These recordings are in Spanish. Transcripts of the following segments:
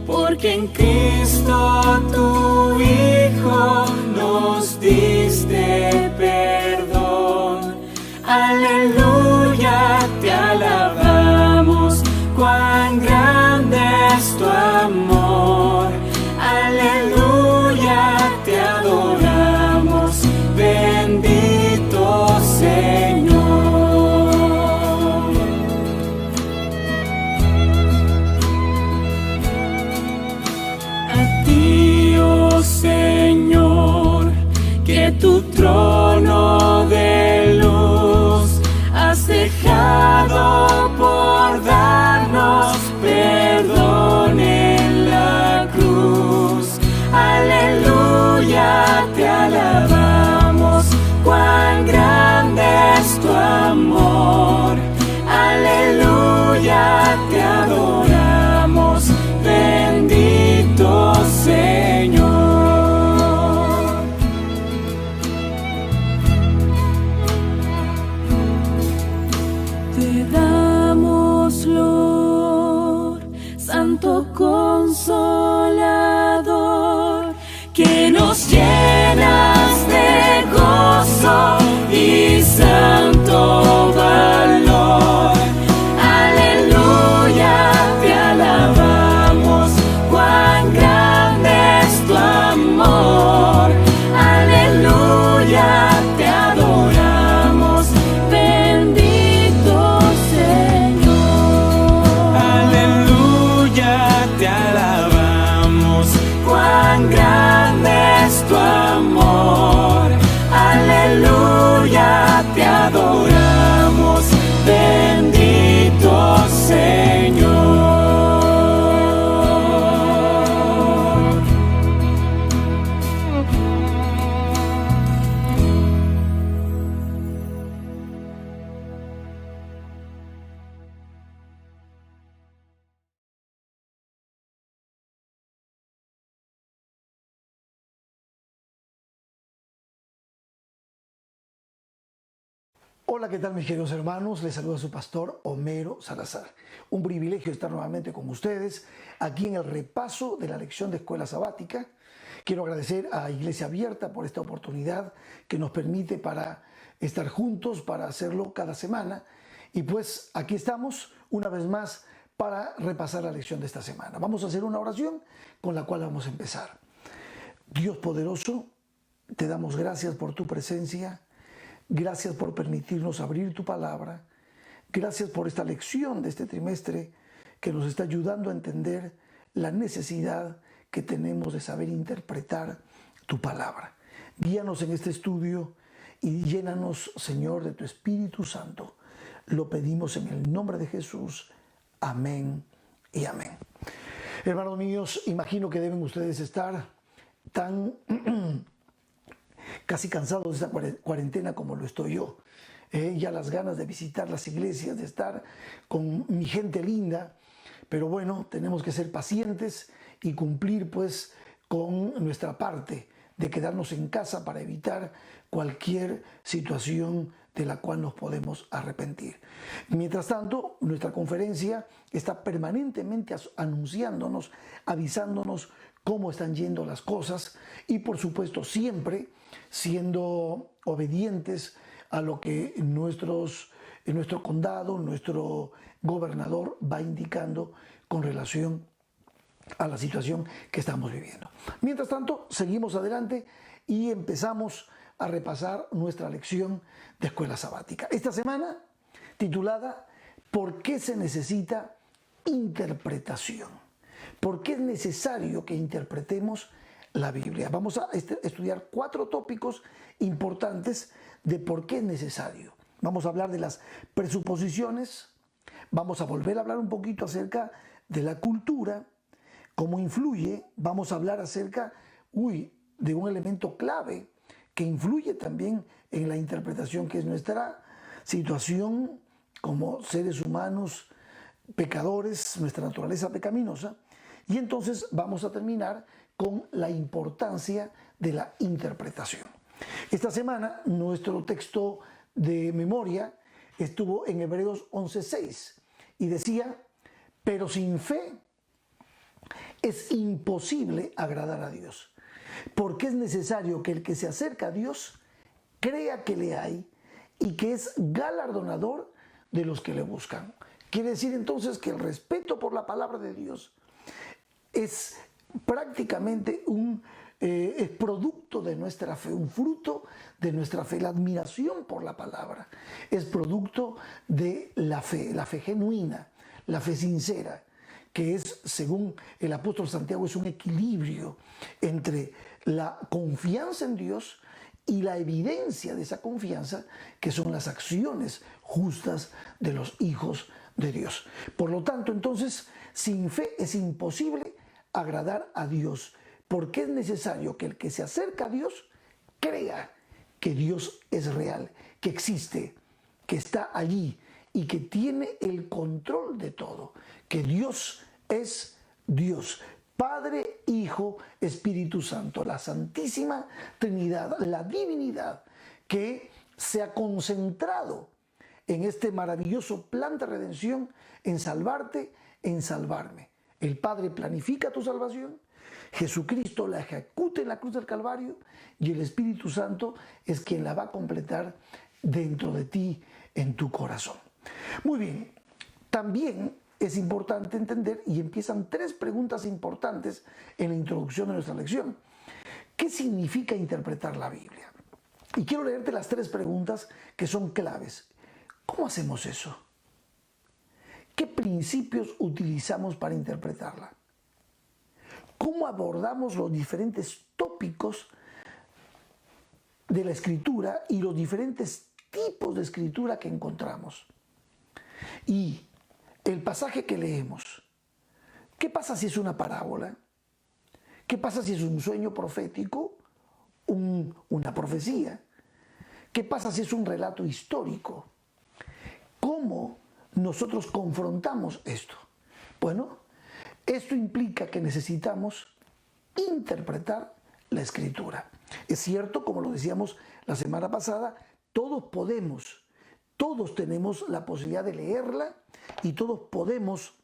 porque en Cristo tu Hijo nos diste perdón. Aleluya, te alabamos, cuán grande es tu amor. Aleluya, te adoramos, bendito Señor. A ti, oh Señor, que tu trono de luz has dejado por darnos perdón en la cruz. Aleluya, te alabamos, cuán grande es tu amor. Aleluya, te adoramos, bendito Señor. Te damos flor, Santo Consolador, que nos llenas de gozo y santo valor. Aleluya, te alabamos, cuán grande es tu amor. Aleluya, te adoramos, bendito Señor. Aleluya, te alabamos, cuán grande es tu amor. Aleluya, te adoramos, bendito Señor. Hola, ¿qué tal mis queridos hermanos? Les saluda su pastor Homero Salazar. Un privilegio estar nuevamente con ustedes aquí en el repaso de la lección de escuela sabática. Quiero agradecer a Iglesia Abierta por esta oportunidad que nos permite para estar juntos, para hacerlo cada semana. Y pues aquí estamos una vez más para repasar la lección de esta semana. Vamos a hacer una oración con la cual vamos a empezar. Dios poderoso, te damos gracias por tu presencia. Gracias por permitirnos abrir tu palabra. Gracias por esta lección de este trimestre que nos está ayudando a entender la necesidad que tenemos de saber interpretar tu palabra. Guíanos en este estudio y llénanos, Señor, de tu Espíritu Santo. Lo pedimos en el nombre de Jesús. Amén y amén. Hermanos míos, imagino que deben ustedes estar tan casi cansados de esta cuarentena como lo estoy yo. Ya las ganas de visitar las iglesias, de estar con mi gente linda. Pero bueno, tenemos que ser pacientes y cumplir pues con nuestra parte de quedarnos en casa para evitar cualquier situación de la cual nos podemos arrepentir. Mientras tanto, nuestra conferencia está permanentemente anunciándonos, avisándonos cómo están yendo las cosas y por supuesto siempre siendo obedientes a lo que nuestro condado, nuestro gobernador va indicando con relación a la situación que estamos viviendo. Mientras tanto, seguimos adelante y empezamos a repasar nuestra lección de escuela sabática. Esta semana, titulada ¿Por qué se necesita interpretación? ¿Por qué es necesario que interpretemos la Biblia? Vamos a estudiar 4 tópicos importantes de por qué es necesario. Vamos a hablar de las presuposiciones, vamos a volver a hablar un poquito acerca de la cultura, cómo influye, vamos a hablar acerca de un elemento clave que influye también en la interpretación, que es nuestra situación como seres humanos pecadores, nuestra naturaleza pecaminosa. Y entonces vamos a terminar con la importancia de la interpretación. Esta semana nuestro texto de memoria estuvo en Hebreos 11:6 y decía: pero sin fe es imposible agradar a Dios, porque es necesario que el que se acerca a Dios crea que le hay y que es galardonador de los que le buscan. Quiere decir entonces que el respeto por la palabra de Dios es prácticamente es producto de nuestra fe, un fruto de nuestra fe. La admiración por la palabra es producto de la fe genuina, la fe sincera, que es, según el apóstol Santiago, es un equilibrio entre la confianza en Dios y la evidencia de esa confianza, que son las acciones justas de los hijos de Dios. Por lo tanto, entonces, sin fe es imposible agradar a Dios, porque es necesario que el que se acerca a Dios crea que Dios es real, que existe, que está allí y que tiene el control de todo, que Dios es Dios, Padre, Hijo, Espíritu Santo, la Santísima Trinidad, la divinidad que se ha concentrado en este maravilloso plan de redención, en salvarte, en salvarme. El Padre planifica tu salvación, Jesucristo la ejecuta en la cruz del Calvario y el Espíritu Santo es quien la va a completar dentro de ti, en tu corazón. Muy bien, también es importante entender, y empiezan 3 preguntas importantes en la introducción de nuestra lección. ¿Qué significa interpretar la Biblia? Y quiero leerte las 3 preguntas que son claves. ¿Cómo hacemos eso? ¿Qué principios utilizamos para interpretarla? ¿Cómo abordamos los diferentes tópicos de la Escritura y los diferentes tipos de Escritura que encontramos? Y el pasaje que leemos, ¿qué pasa si es una parábola? ¿Qué pasa si es un sueño profético? Una profecía. ¿Qué pasa si es un relato histórico? ¿Cómo nosotros confrontamos esto? Bueno, esto implica que necesitamos interpretar la Escritura. Es cierto, como lo decíamos la semana pasada, todos tenemos la posibilidad de leerla y todos podemos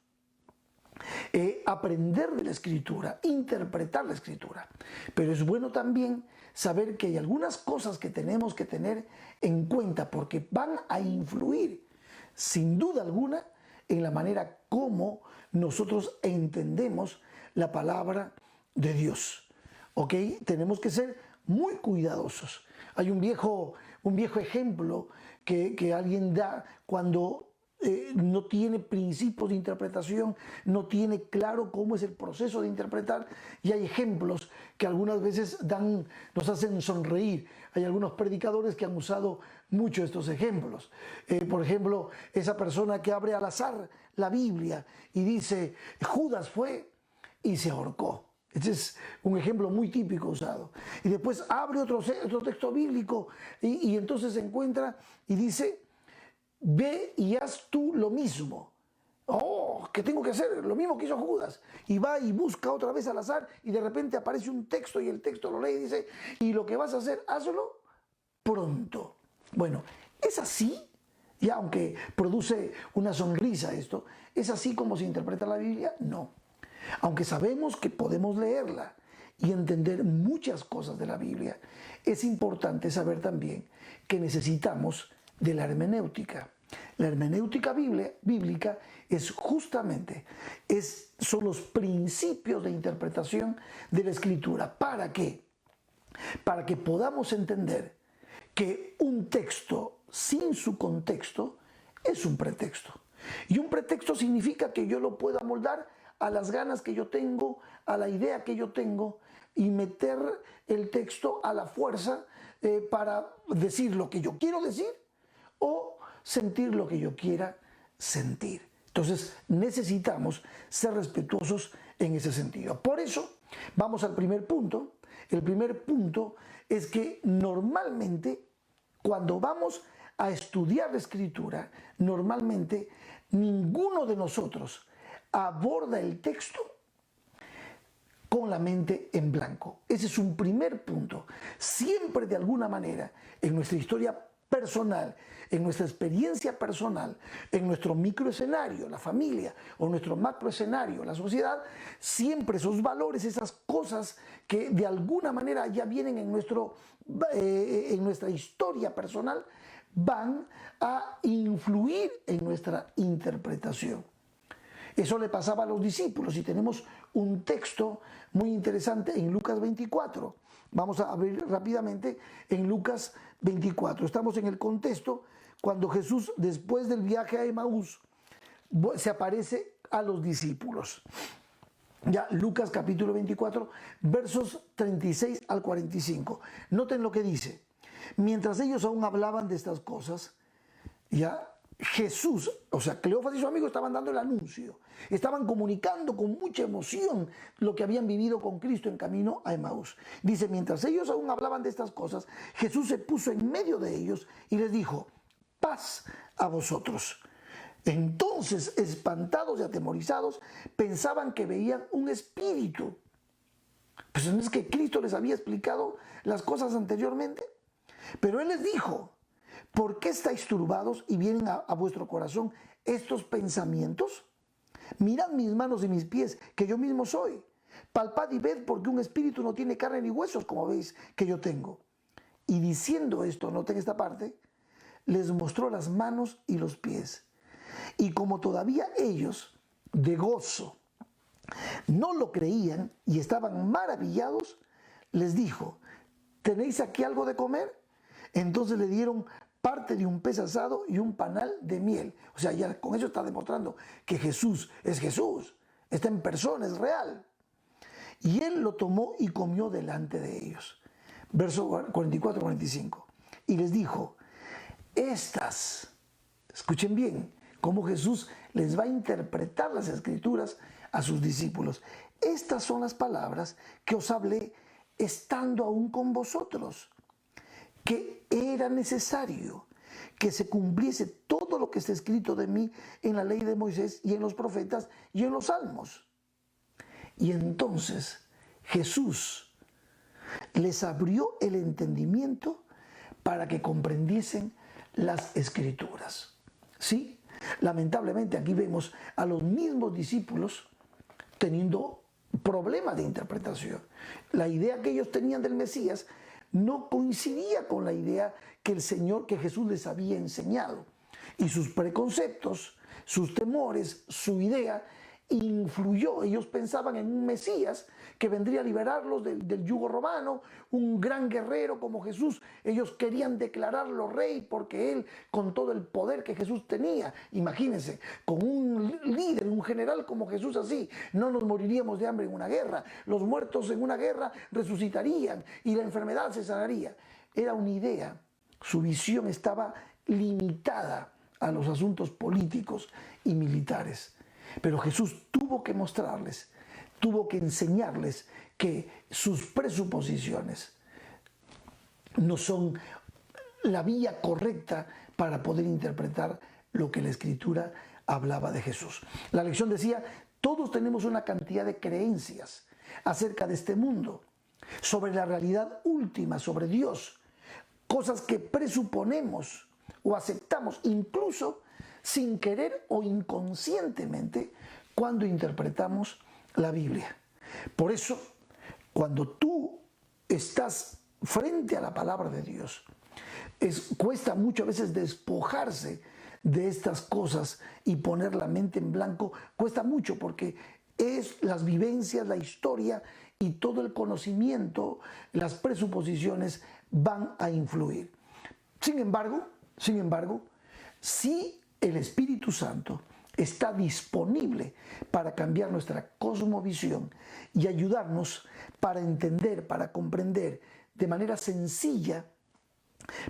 aprender de la Escritura, interpretar la Escritura. Pero es bueno también saber que hay algunas cosas que tenemos que tener en cuenta porque van a influir, sin duda alguna, en la manera como nosotros entendemos la palabra de Dios. ¿Ok? Tenemos que ser muy cuidadosos. Hay un viejo ejemplo que alguien da cuando no tiene principios de interpretación, no tiene claro cómo es el proceso de interpretar, y hay ejemplos que algunas veces nos hacen sonreír. Hay algunos predicadores que han usado mucho estos ejemplos. Por ejemplo, esa persona que abre al azar la Biblia y dice, Judas fue y se ahorcó. Este es un ejemplo muy típico usado. Y después abre otro texto bíblico y entonces se encuentra y dice, ve y haz tú lo mismo. Oh, ¿qué tengo que hacer? Lo mismo que hizo Judas. Y va y busca otra vez al azar y de repente aparece un texto y el texto lo lee y dice, y lo que vas a hacer, hazlo pronto. Bueno, es así, y aunque produce una sonrisa esto, ¿es así como se interpreta la Biblia? No. Aunque sabemos que podemos leerla y entender muchas cosas de la Biblia, es importante saber también que necesitamos de la hermenéutica. La hermenéutica bíblica es justamente, son los principios de interpretación de la Escritura. ¿Para qué? Para que podamos entender que un texto sin su contexto es un pretexto. Y un pretexto significa que yo lo puedo amoldar a las ganas que yo tengo, a la idea que yo tengo, y meter el texto a la fuerza para decir lo que yo quiero decir o sentir lo que yo quiera sentir. Entonces necesitamos ser respetuosos en ese sentido. Por eso vamos al primer punto. El primer punto es que normalmente cuando vamos a estudiar la Escritura, normalmente ninguno de nosotros aborda el texto con la mente en blanco. Ese es un primer punto. Siempre de alguna manera en nuestra historia personal, en nuestra experiencia personal, en nuestro microescenario, la familia, o nuestro macroescenario, la sociedad, siempre esos valores, esas cosas que de alguna manera ya vienen en nuestra historia personal, van a influir en nuestra interpretación. Eso le pasaba a los discípulos y tenemos un texto muy interesante en Lucas 24. Vamos a ver rápidamente en Lucas 24. Estamos en el contexto cuando Jesús, después del viaje a Emaús, se aparece a los discípulos. Ya Lucas capítulo 24, versos 36 al 45. Noten lo que dice. Mientras ellos aún hablaban de estas cosas, ya Jesús, o sea, Cleofas y su amigo estaban dando el anuncio, estaban comunicando con mucha emoción lo que habían vivido con Cristo en camino a Emaús. Dice, mientras ellos aún hablaban de estas cosas, Jesús se puso en medio de ellos y les dijo, paz a vosotros. Entonces, espantados y atemorizados, pensaban que veían un espíritu. Pues no es que Cristo les había explicado las cosas anteriormente, pero Él les dijo, ¿por qué estáis turbados y vienen a vuestro corazón estos pensamientos? Mirad mis manos y mis pies, que yo mismo soy. Palpad y ved, porque un espíritu no tiene carne ni huesos, como veis que yo tengo. Y diciendo esto, noten esta parte, les mostró las manos y los pies. Y como todavía ellos, de gozo, no lo creían y estaban maravillados, les dijo, ¿tenéis aquí algo de comer? Entonces le dieron parte de un pez asado y un panal de miel. O sea, ya con eso está demostrando que Jesús, está en persona, es real. Y él lo tomó y comió delante de ellos. Verso 44-45. Y les dijo, escuchen bien, cómo Jesús les va a interpretar las Escrituras a sus discípulos. Estas son las palabras que os hablé estando aún con vosotros, que era necesario que se cumpliese todo lo que está escrito de mí en la ley de Moisés y en los profetas y en los salmos. Y entonces Jesús les abrió el entendimiento para que comprendiesen las Escrituras. ¿Sí? Lamentablemente aquí vemos a los mismos discípulos teniendo problemas de interpretación. La idea que ellos tenían del Mesías no coincidía con la idea que que Jesús les había enseñado. Y sus preconceptos, sus temores, su idea influyó. Ellos pensaban en un Mesías que vendría a liberarlos del yugo romano, un gran guerrero como Jesús. Ellos querían declararlo rey porque él, con todo el poder que Jesús tenía, imagínense, con un líder, un general como Jesús así, no nos moriríamos de hambre en una guerra. Los muertos en una guerra resucitarían y la enfermedad se sanaría. Era una idea. Su visión estaba limitada a los asuntos políticos y militares. Pero Jesús tuvo que mostrarles, tuvo que enseñarles que sus presuposiciones no son la vía correcta para poder interpretar lo que la Escritura hablaba de Jesús. La lección decía, todos tenemos una cantidad de creencias acerca de este mundo, sobre la realidad última, sobre Dios, cosas que presuponemos o aceptamos incluso sin querer o inconscientemente cuando interpretamos la Biblia. Por eso, cuando tú estás frente a la palabra de Dios, cuesta muchas veces despojarse de estas cosas y poner la mente en blanco. Cuesta mucho porque es las vivencias, la historia y todo el conocimiento, las presuposiciones van a influir. Sin embargo, si el Espíritu Santo está disponible para cambiar nuestra cosmovisión y ayudarnos para entender, para comprender de manera sencilla,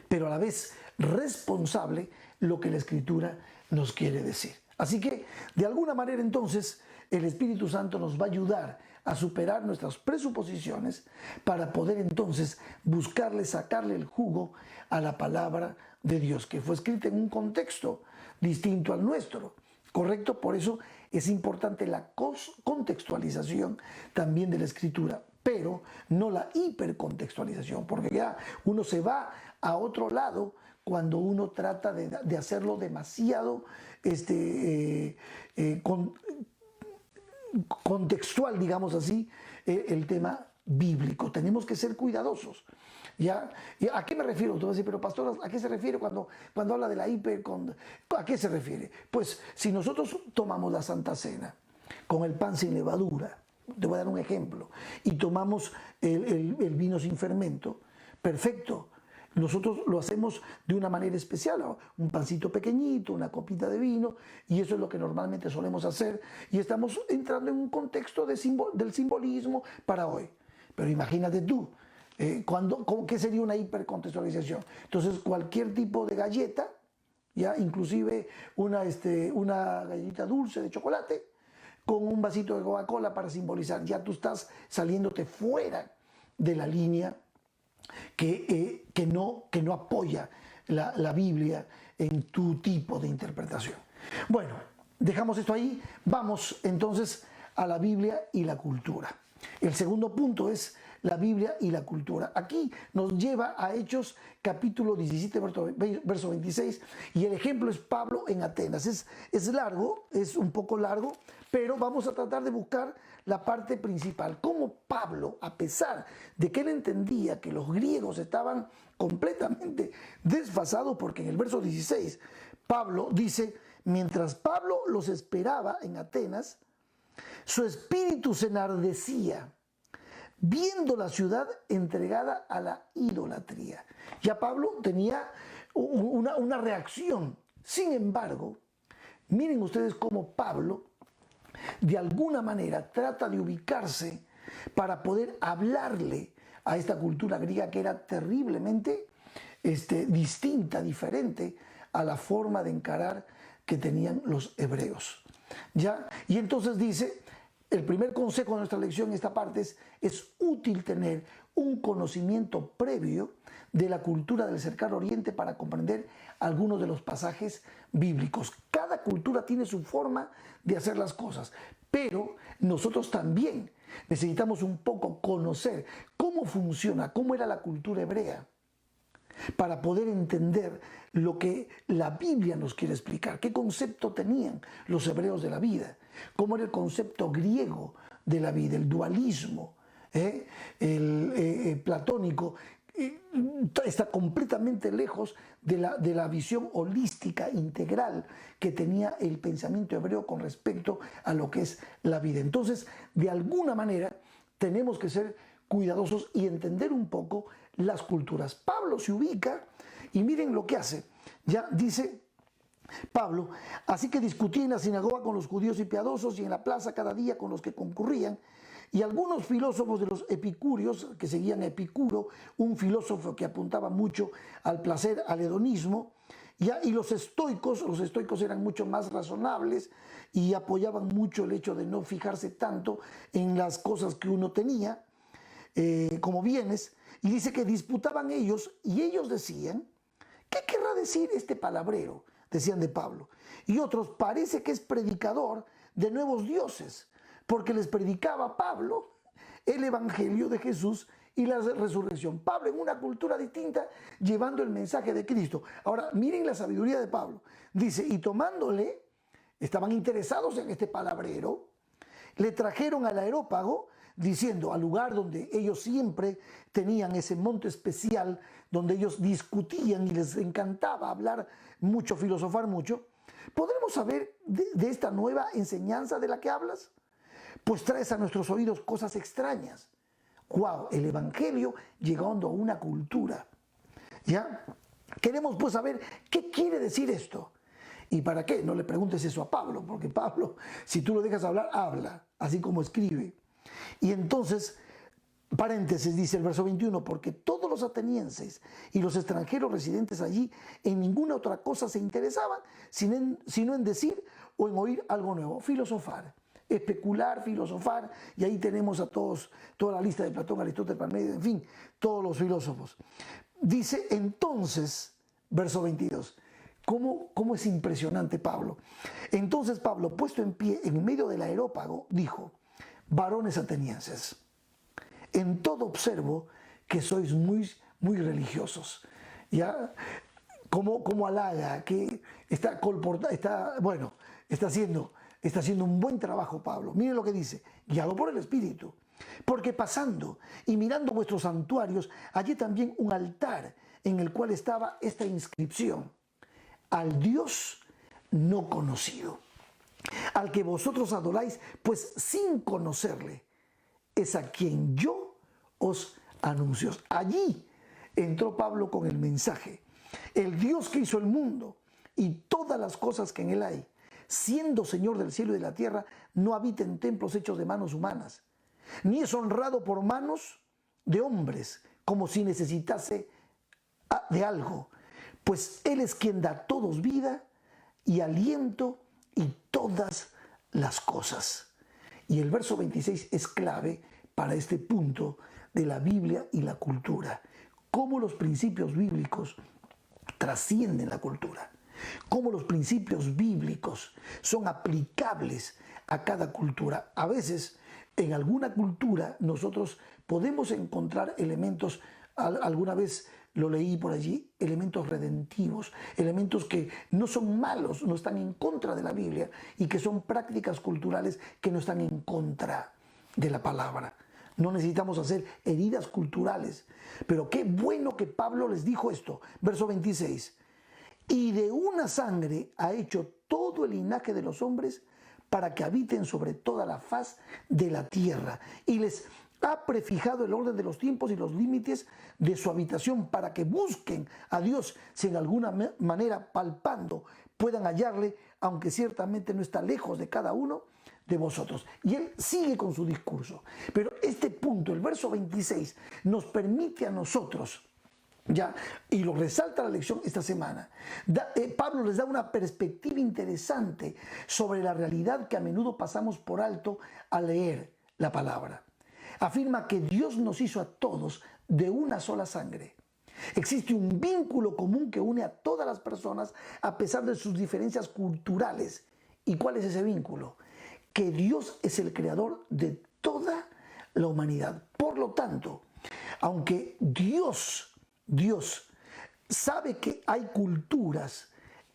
pero a la vez responsable, lo que la Escritura nos quiere decir. Así que, de alguna manera entonces, el Espíritu Santo nos va a ayudar a superar nuestras presuposiciones para poder entonces buscarle, sacarle el jugo a la palabra de Dios, que fue escrita en un contexto distinto al nuestro, ¿correcto? Por eso es importante la contextualización también de la Escritura, pero no la hipercontextualización, porque ya uno se va a otro lado cuando uno trata de hacerlo demasiado contextual, digamos así, el tema bíblico. Tenemos que ser cuidadosos. ¿Ya? ¿Y a qué me refiero? Tú vas a decir, pero pastor, ¿a qué se refiere cuando habla de la ¿A qué se refiere? Pues si nosotros tomamos la Santa Cena con el pan sin levadura, te voy a dar un ejemplo, y tomamos el vino sin fermento, perfecto. Nosotros lo hacemos de una manera especial, ¿no? Un pancito pequeñito, una copita de vino, y eso es lo que normalmente solemos hacer, y estamos entrando en un contexto del simbolismo para hoy. Pero imagínate tú, ¿qué sería una hipercontextualización? Entonces cualquier tipo de galleta, ya inclusive una galletita dulce de chocolate, con un vasito de Coca-Cola para simbolizar, ya tú estás saliéndote fuera de la línea que no apoya la Biblia en tu tipo de interpretación. Bueno, dejamos esto ahí, vamos entonces a la Biblia y la cultura. El segundo punto es la Biblia y la cultura. Aquí nos lleva a Hechos capítulo 17, verso 26, y el ejemplo es Pablo en Atenas. Es largo, es un poco largo, pero vamos a tratar de buscar la parte principal. Cómo Pablo, a pesar de que él entendía que los griegos estaban completamente desfasados, porque en el verso 16 Pablo dice, mientras Pablo los esperaba en Atenas, su espíritu se enardecía viendo la ciudad entregada a la idolatría. Ya Pablo tenía una reacción. Sin embargo, miren ustedes cómo Pablo de alguna manera trata de ubicarse para poder hablarle a esta cultura griega que era terriblemente distinta, diferente a la forma de encarar que tenían los hebreos. ¿Ya? Y entonces dice, el primer consejo de nuestra lección en esta parte es útil tener un conocimiento previo de la cultura del cercano oriente para comprender algunos de los pasajes bíblicos. Cada cultura tiene su forma de hacer las cosas, pero nosotros también necesitamos un poco conocer cómo funciona, cómo era la cultura hebrea, para poder entender lo que la Biblia nos quiere explicar, qué concepto tenían los hebreos de la vida, cómo era el concepto griego de la vida, el dualismo, el platónico, está completamente lejos de la visión holística, integral, que tenía el pensamiento hebreo con respecto a lo que es la vida. Entonces, de alguna manera, tenemos que ser cuidadosos y entender un poco las culturas. Pablo se ubica y miren lo que hace. Ya dice Pablo: así que discutí en la sinagoga con los judíos y piadosos y en la plaza cada día con los que concurrían. Y algunos filósofos de los epicúreos, que seguían a Epicuro, un filósofo que apuntaba mucho al placer, al hedonismo, y los estoicos eran mucho más razonables y apoyaban mucho el hecho de no fijarse tanto en las cosas que uno tenía como bienes. Y dice que disputaban ellos y ellos decían: ¿qué querrá decir este palabrero?, decían de Pablo. Y otros: parece que es predicador de nuevos dioses, porque les predicaba Pablo el evangelio de Jesús y la resurrección. Pablo en una cultura distinta, llevando el mensaje de Cristo. Ahora miren la sabiduría de Pablo. Dice: y tomándole, estaban interesados en este palabrero, le trajeron al Areópago, diciendo, al lugar donde ellos siempre tenían ese monte especial, donde ellos discutían y les encantaba hablar mucho, filosofar mucho. ¿Podremos saber de esta nueva enseñanza de la que hablas? Pues traes a nuestros oídos cosas extrañas. ¡Wow! El evangelio llegando a una cultura. ¿Ya? Queremos pues saber qué quiere decir esto. ¿Y para qué? No le preguntes eso a Pablo, porque Pablo, si tú lo dejas hablar, habla, así como escribe. Y entonces, paréntesis, dice el verso 21, porque todos los atenienses y los extranjeros residentes allí en ninguna otra cosa se interesaban, sino en decir o en oír algo nuevo. Filosofar, especular, filosofar, y ahí tenemos a todos, toda la lista de Platón, Aristóteles, Parménides, en fin, todos los filósofos. Dice entonces, verso 22, ¿cómo es impresionante Pablo? Entonces Pablo, puesto en pie en medio del Areópago, dijo: varones atenienses, en todo observo que sois muy religiosos. ¿Ya? Como halaga, que está haciendo un buen trabajo Pablo. Miren lo que dice: guiado por el Espíritu, porque pasando y mirando vuestros santuarios, hallé también un altar en el cual estaba esta inscripción: al Dios no conocido, al que vosotros adoráis, pues sin conocerle, es a quien yo os anuncio. Allí entró Pablo con el mensaje: el Dios que hizo el mundo y todas las cosas que en él hay, siendo Señor del cielo y de la tierra, no habita en templos hechos de manos humanas, ni es honrado por manos de hombres, como si necesitase de algo, pues Él es quien da a todos vida y aliento y todas las cosas. Y el verso 26 es clave para este punto de la Biblia y la cultura. Cómo los principios bíblicos trascienden la cultura. Cómo los principios bíblicos son aplicables a cada cultura. A veces, en alguna cultura, nosotros podemos encontrar elementos, alguna vez lo leí por allí, elementos redentivos, elementos que no son malos, no están en contra de la Biblia, y que son prácticas culturales que no están en contra de la palabra. No necesitamos hacer heridas culturales. Pero qué bueno que Pablo les dijo esto. Verso 26. Y de una sangre ha hecho todo el linaje de los hombres para que habiten sobre toda la faz de la tierra. Y les ha prefijado el orden de los tiempos y los límites de su habitación para que busquen a Dios, si en alguna manera palpando puedan hallarle, aunque ciertamente no está lejos de cada uno de vosotros. Y él sigue con su discurso. Pero este punto, el verso 26, nos permite a nosotros, ya, y lo resalta la lección esta semana, Pablo les da una perspectiva interesante sobre la realidad que a menudo pasamos por alto al leer la palabra. Afirma que Dios nos hizo a todos de una sola sangre. Existe un vínculo común que une a todas las personas a pesar de sus diferencias culturales. ¿Y cuál es ese vínculo? Que Dios es el creador de toda la humanidad. Por lo tanto, aunque Dios sabe que hay culturas,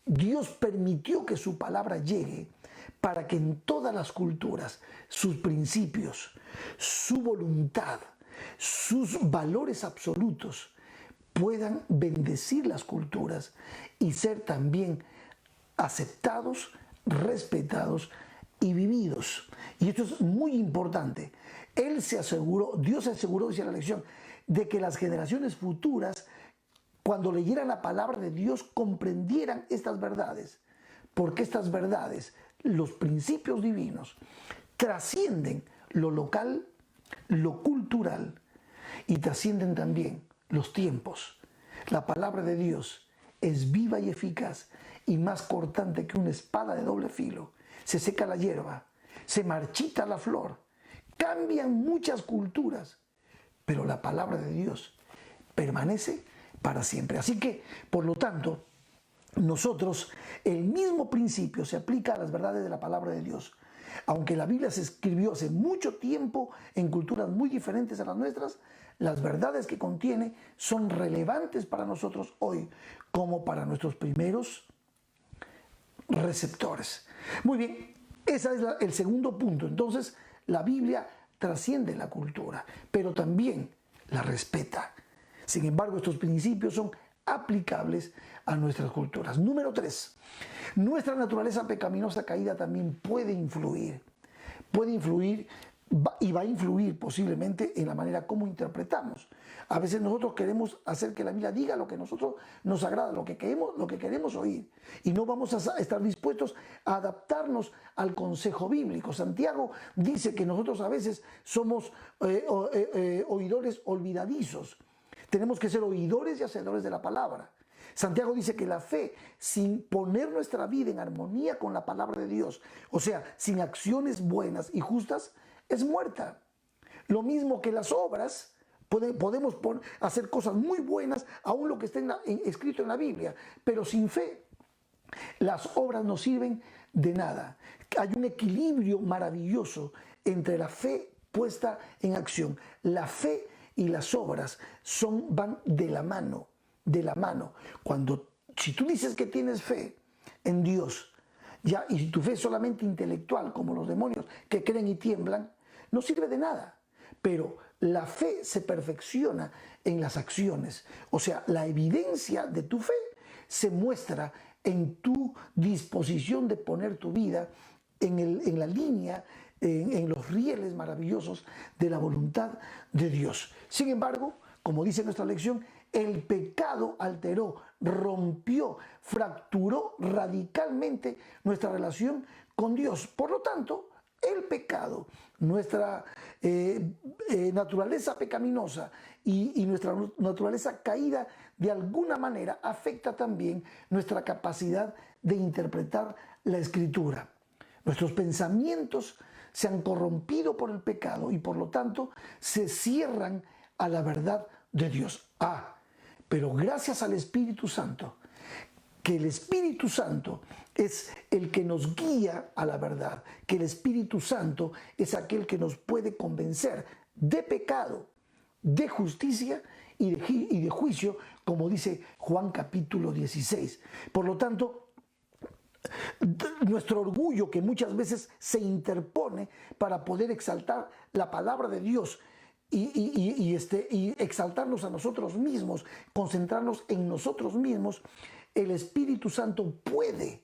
Dios permitió que su palabra llegue para que en todas las culturas sus principios, su voluntad, sus valores absolutos puedan bendecir las culturas y ser también aceptados, respetados y vividos. Y esto es muy importante. Dios se aseguró, dice la lección, de que las generaciones futuras, cuando leyeran la palabra de Dios, comprendieran estas verdades. Porque estas verdades, los principios divinos, trascienden lo local, lo cultural y trascienden también los tiempos. La palabra de Dios es viva y eficaz y más cortante que una espada de doble filo. Se seca la hierba, se marchita la flor, cambian muchas culturas, pero la palabra de Dios permanece para siempre. Así que, por lo tanto, nosotros, el mismo principio se aplica a las verdades de la palabra de Dios. Aunque la Biblia se escribió hace mucho tiempo en culturas muy diferentes a las nuestras, las verdades que contiene son relevantes para nosotros hoy, como para nuestros primeros receptores. Muy bien, ese es el segundo punto. Entonces, la Biblia trasciende la cultura, pero también la respeta. Sin embargo, estos principios son aplicables a nuestras culturas. Número 3, nuestra naturaleza pecaminosa caída también puede influir y va a influir posiblemente en la manera como interpretamos. A veces nosotros queremos hacer que la Biblia diga lo que a nosotros nos agrada, lo que queremos oír, y no vamos a estar dispuestos a adaptarnos al consejo bíblico. Santiago dice que nosotros a veces somos oidores olvidadizos. Tenemos que ser oidores y hacedores de la palabra. Santiago dice que la fe, sin poner nuestra vida en armonía con la palabra de Dios, o sea, sin acciones buenas y justas, es muerta. Lo mismo que las obras, podemos hacer cosas muy buenas, aún lo que está escrito en la Biblia, pero sin fe, las obras no sirven de nada. Hay un equilibrio maravilloso entre la fe puesta en acción. La fe y las obras van de la mano. Si tú dices que tienes fe en Dios, y si tu fe es solamente intelectual, como los demonios que creen y tiemblan, no sirve de nada. Pero la fe se perfecciona en las acciones. O sea, la evidencia de tu fe se muestra en tu disposición de poner tu vida en la línea, en los rieles maravillosos de la voluntad de Dios. Sin embargo, como dice nuestra lección, el pecado alteró, rompió, fracturó radicalmente nuestra relación con Dios. Por lo tanto, el pecado, nuestra naturaleza pecaminosa y nuestra naturaleza caída, de alguna manera afecta también nuestra capacidad de interpretar la Escritura. Nuestros pensamientos se han corrompido por el pecado y por lo tanto se cierran a la verdad de Dios. Pero gracias al Espíritu Santo, que el Espíritu Santo es el que nos guía a la verdad, que el Espíritu Santo es aquel que nos puede convencer de pecado, de justicia y de juicio, como dice Juan capítulo 16. Por lo tanto, nuestro orgullo, que muchas veces se interpone para poder exaltar la palabra de Dios y exaltarnos a nosotros mismos, concentrarnos en nosotros mismos, el Espíritu Santo puede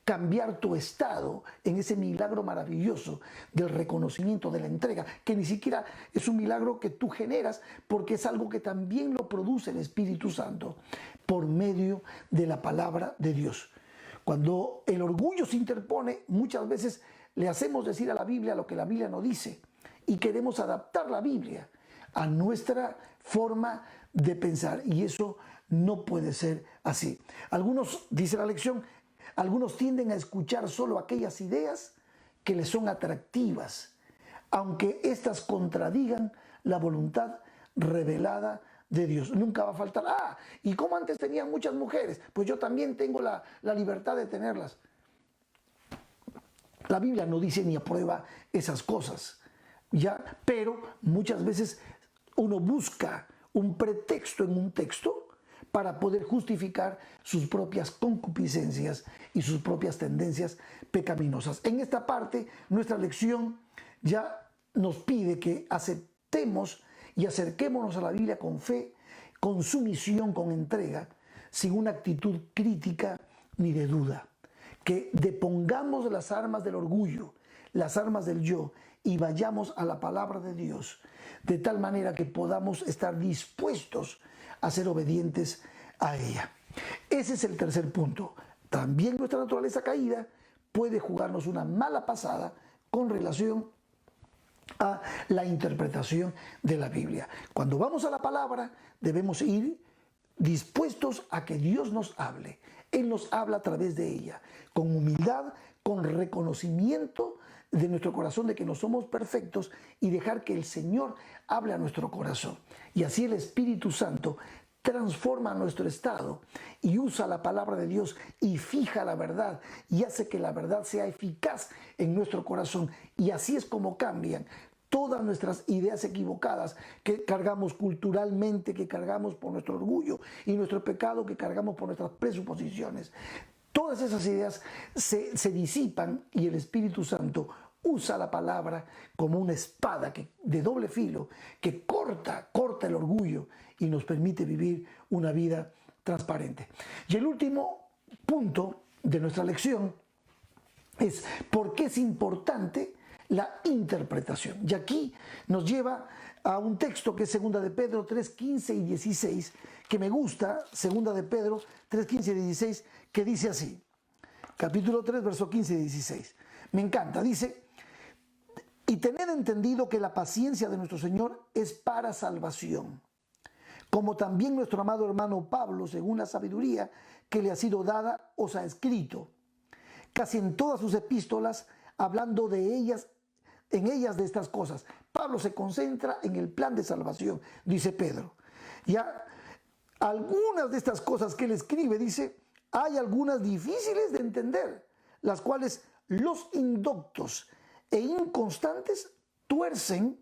cambiar tu estado en ese milagro maravilloso del reconocimiento, de la entrega, que ni siquiera es un milagro que tú generas, porque es algo que también lo produce el Espíritu Santo por medio de la palabra de Dios. Cuando el orgullo se interpone, muchas veces le hacemos decir a la Biblia lo que la Biblia no dice y queremos adaptar la Biblia a nuestra forma de pensar, y eso no puede ser así. Algunos, dice la lección, algunos tienden a escuchar solo aquellas ideas que les son atractivas, aunque éstas contradigan la voluntad revelada de Dios. Nunca va a faltar, ¿y cómo antes tenían muchas mujeres? Pues yo también tengo la libertad de tenerlas. La Biblia no dice ni aprueba esas cosas, pero muchas veces uno busca un pretexto en un texto para poder justificar sus propias concupiscencias y sus propias tendencias pecaminosas. En esta parte, nuestra lección ya nos pide que aceptemos y acerquémonos a la Biblia con fe, con sumisión, con entrega, sin una actitud crítica ni de duda. Que depongamos las armas del orgullo, las armas del yo, y vayamos a la palabra de Dios, de tal manera que podamos estar dispuestos a ser obedientes a ella. Ese es el tercer punto. También nuestra naturaleza caída puede jugarnos una mala pasada con relación a la interpretación de la Biblia. Cuando vamos a la palabra, debemos ir dispuestos a que Dios nos hable. Él nos habla a través de ella, con humildad, con reconocimiento de nuestro corazón de que no somos perfectos, y dejar que el Señor hable a nuestro corazón. Y así el Espíritu Santo transforma nuestro estado y usa la palabra de Dios y fija la verdad y hace que la verdad sea eficaz en nuestro corazón. Y así es como cambian todas nuestras ideas equivocadas que cargamos culturalmente, que cargamos por nuestro orgullo, y nuestro pecado que cargamos por nuestras presuposiciones. Todas esas ideas se disipan, y el Espíritu Santo usa la palabra como una espada de doble filo que corta el orgullo y nos permite vivir una vida transparente. Y el último punto de nuestra lección es por qué es importante la interpretación. Y aquí nos lleva a un texto que es 2 de Pedro 3, 15 y 16, que me gusta, 2 de Pedro 3, 15 y 16, que dice así, capítulo 3, verso 15 y 16. Me encanta, dice: y tened entendido que la paciencia de nuestro Señor es para salvación, como también nuestro amado hermano Pablo, según la sabiduría que le ha sido dada, os ha escrito, casi en todas sus epístolas, hablando de ellas, en ellas de estas cosas. Pablo se concentra en el plan de salvación, dice Pedro. Ya algunas de estas cosas que él escribe, dice, hay algunas difíciles de entender, las cuales los indoctos e inconstantes tuercen,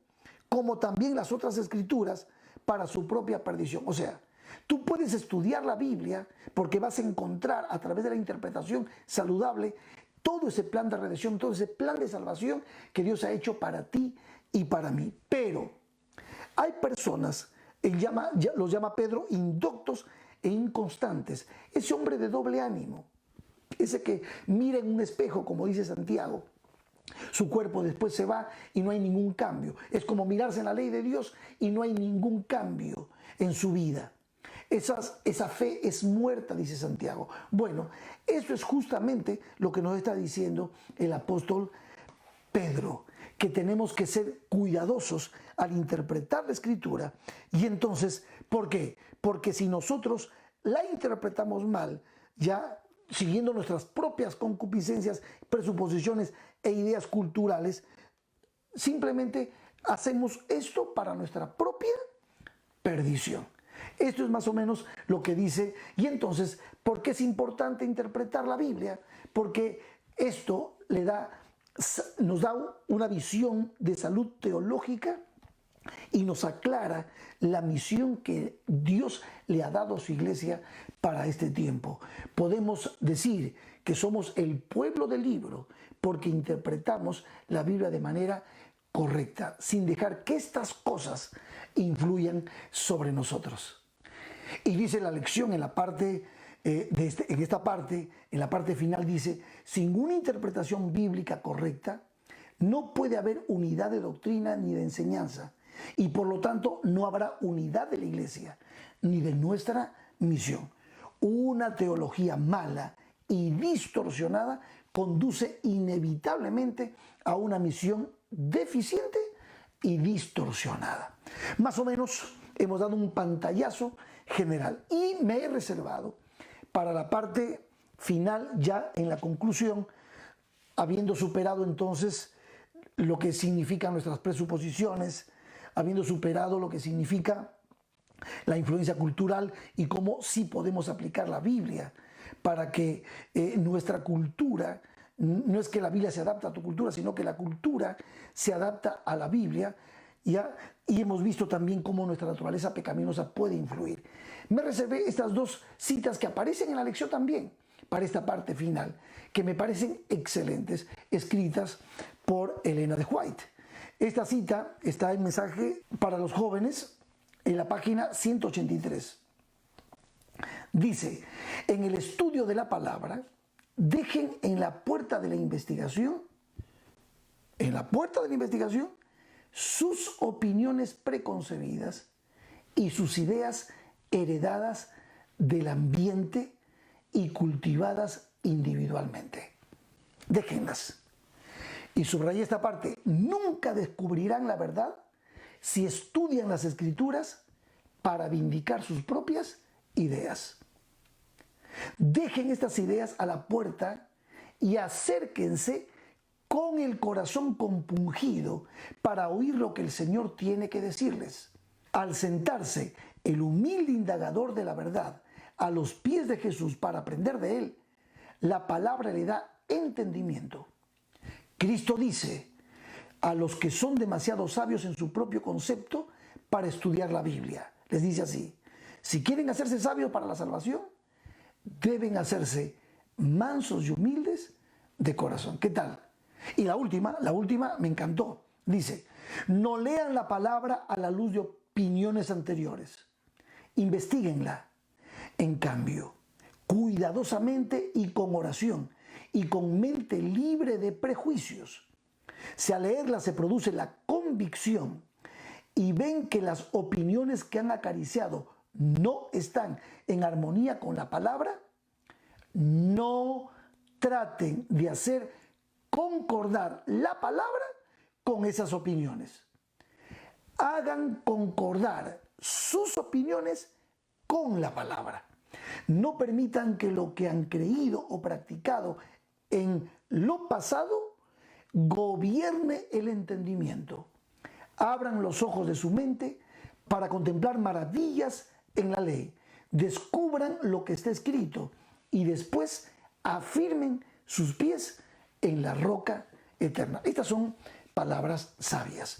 como también las otras escrituras, para su propia perdición. O sea, tú puedes estudiar la Biblia porque vas a encontrar a través de la interpretación saludable todo ese plan de redención, todo ese plan de salvación que Dios ha hecho para ti y para mí. Pero hay personas, los llama Pedro, indoctos e inconstantes. Ese hombre de doble ánimo, ese que mira en un espejo, como dice Santiago, su cuerpo después se va y no hay ningún cambio. Es como mirarse en la ley de Dios y no hay ningún cambio en su vida. Esa fe es muerta, dice Santiago. Bueno, eso es justamente lo que nos está diciendo el apóstol Pedro, que tenemos que ser cuidadosos al interpretar la Escritura. Y entonces, ¿por qué? Porque si nosotros la interpretamos mal, ya siguiendo nuestras propias concupiscencias, presuposiciones e ideas culturales, simplemente hacemos esto para nuestra propia perdición. Esto es más o menos lo que dice. Y entonces, ¿por qué es importante interpretar la Biblia? Porque esto nos da una visión de salud teológica y nos aclara la misión que Dios le ha dado a su iglesia para este tiempo. Podemos decir que somos el pueblo del libro porque interpretamos la Biblia de manera correcta, sin dejar que estas cosas influyan sobre nosotros. Y dice la lección en la parte en la parte final dice: sin una interpretación bíblica correcta, no puede haber unidad de doctrina ni de enseñanza, y por lo tanto no habrá unidad de la iglesia ni de nuestra misión. Una teología mala y distorsionada conduce inevitablemente a una misión deficiente y distorsionada. Más o menos hemos dado un pantallazo general y me he reservado para la parte final, ya en la conclusión, habiendo superado entonces lo que significan nuestras presuposiciones, habiendo superado lo que significa la influencia cultural y cómo sí podemos aplicar la Biblia para que nuestra cultura, no es que la Biblia se adapta a tu cultura, sino que la cultura se adapta a la Biblia, y hemos visto también cómo nuestra naturaleza pecaminosa puede influir. Me reservé estas dos citas que aparecen en la lección también para esta parte final, que me parecen excelentes, escritas por Elena de White. Esta cita está en Mensaje para los Jóvenes, en la página 183. Dice, en el estudio de la palabra, dejen en la puerta de la investigación, sus opiniones preconcebidas y sus ideas heredadas del ambiente y cultivadas individualmente. Déjenlas. Y subrayé esta parte, nunca descubrirán la verdad si estudian las Escrituras para vindicar sus propias ideas. Dejen estas ideas a la puerta y acérquense con el corazón compungido para oír lo que el Señor tiene que decirles. Al sentarse el humilde indagador de la verdad a los pies de Jesús para aprender de Él, la palabra le da entendimiento. Cristo dice a los que son demasiado sabios en su propio concepto para estudiar la Biblia. Les dice así, si quieren hacerse sabios para la salvación, deben hacerse mansos y humildes de corazón. ¿Qué tal? Y la última me encantó. Dice, no lean la palabra a la luz de opiniones anteriores. Investíguenla. En cambio, cuidadosamente y con oración y con mente libre de prejuicios. Si al leerla se produce la convicción y ven que las opiniones que han acariciado no están en armonía con la palabra, no traten de hacer concordar la palabra con esas opiniones. Hagan concordar sus opiniones con la palabra. No permitan que lo que han creído o practicado en lo pasado gobierne el entendimiento. Abran los ojos de su mente para contemplar maravillas en la ley. Descubran lo que está escrito y después afirmen sus pies en la roca eterna. Estas son palabras sabias.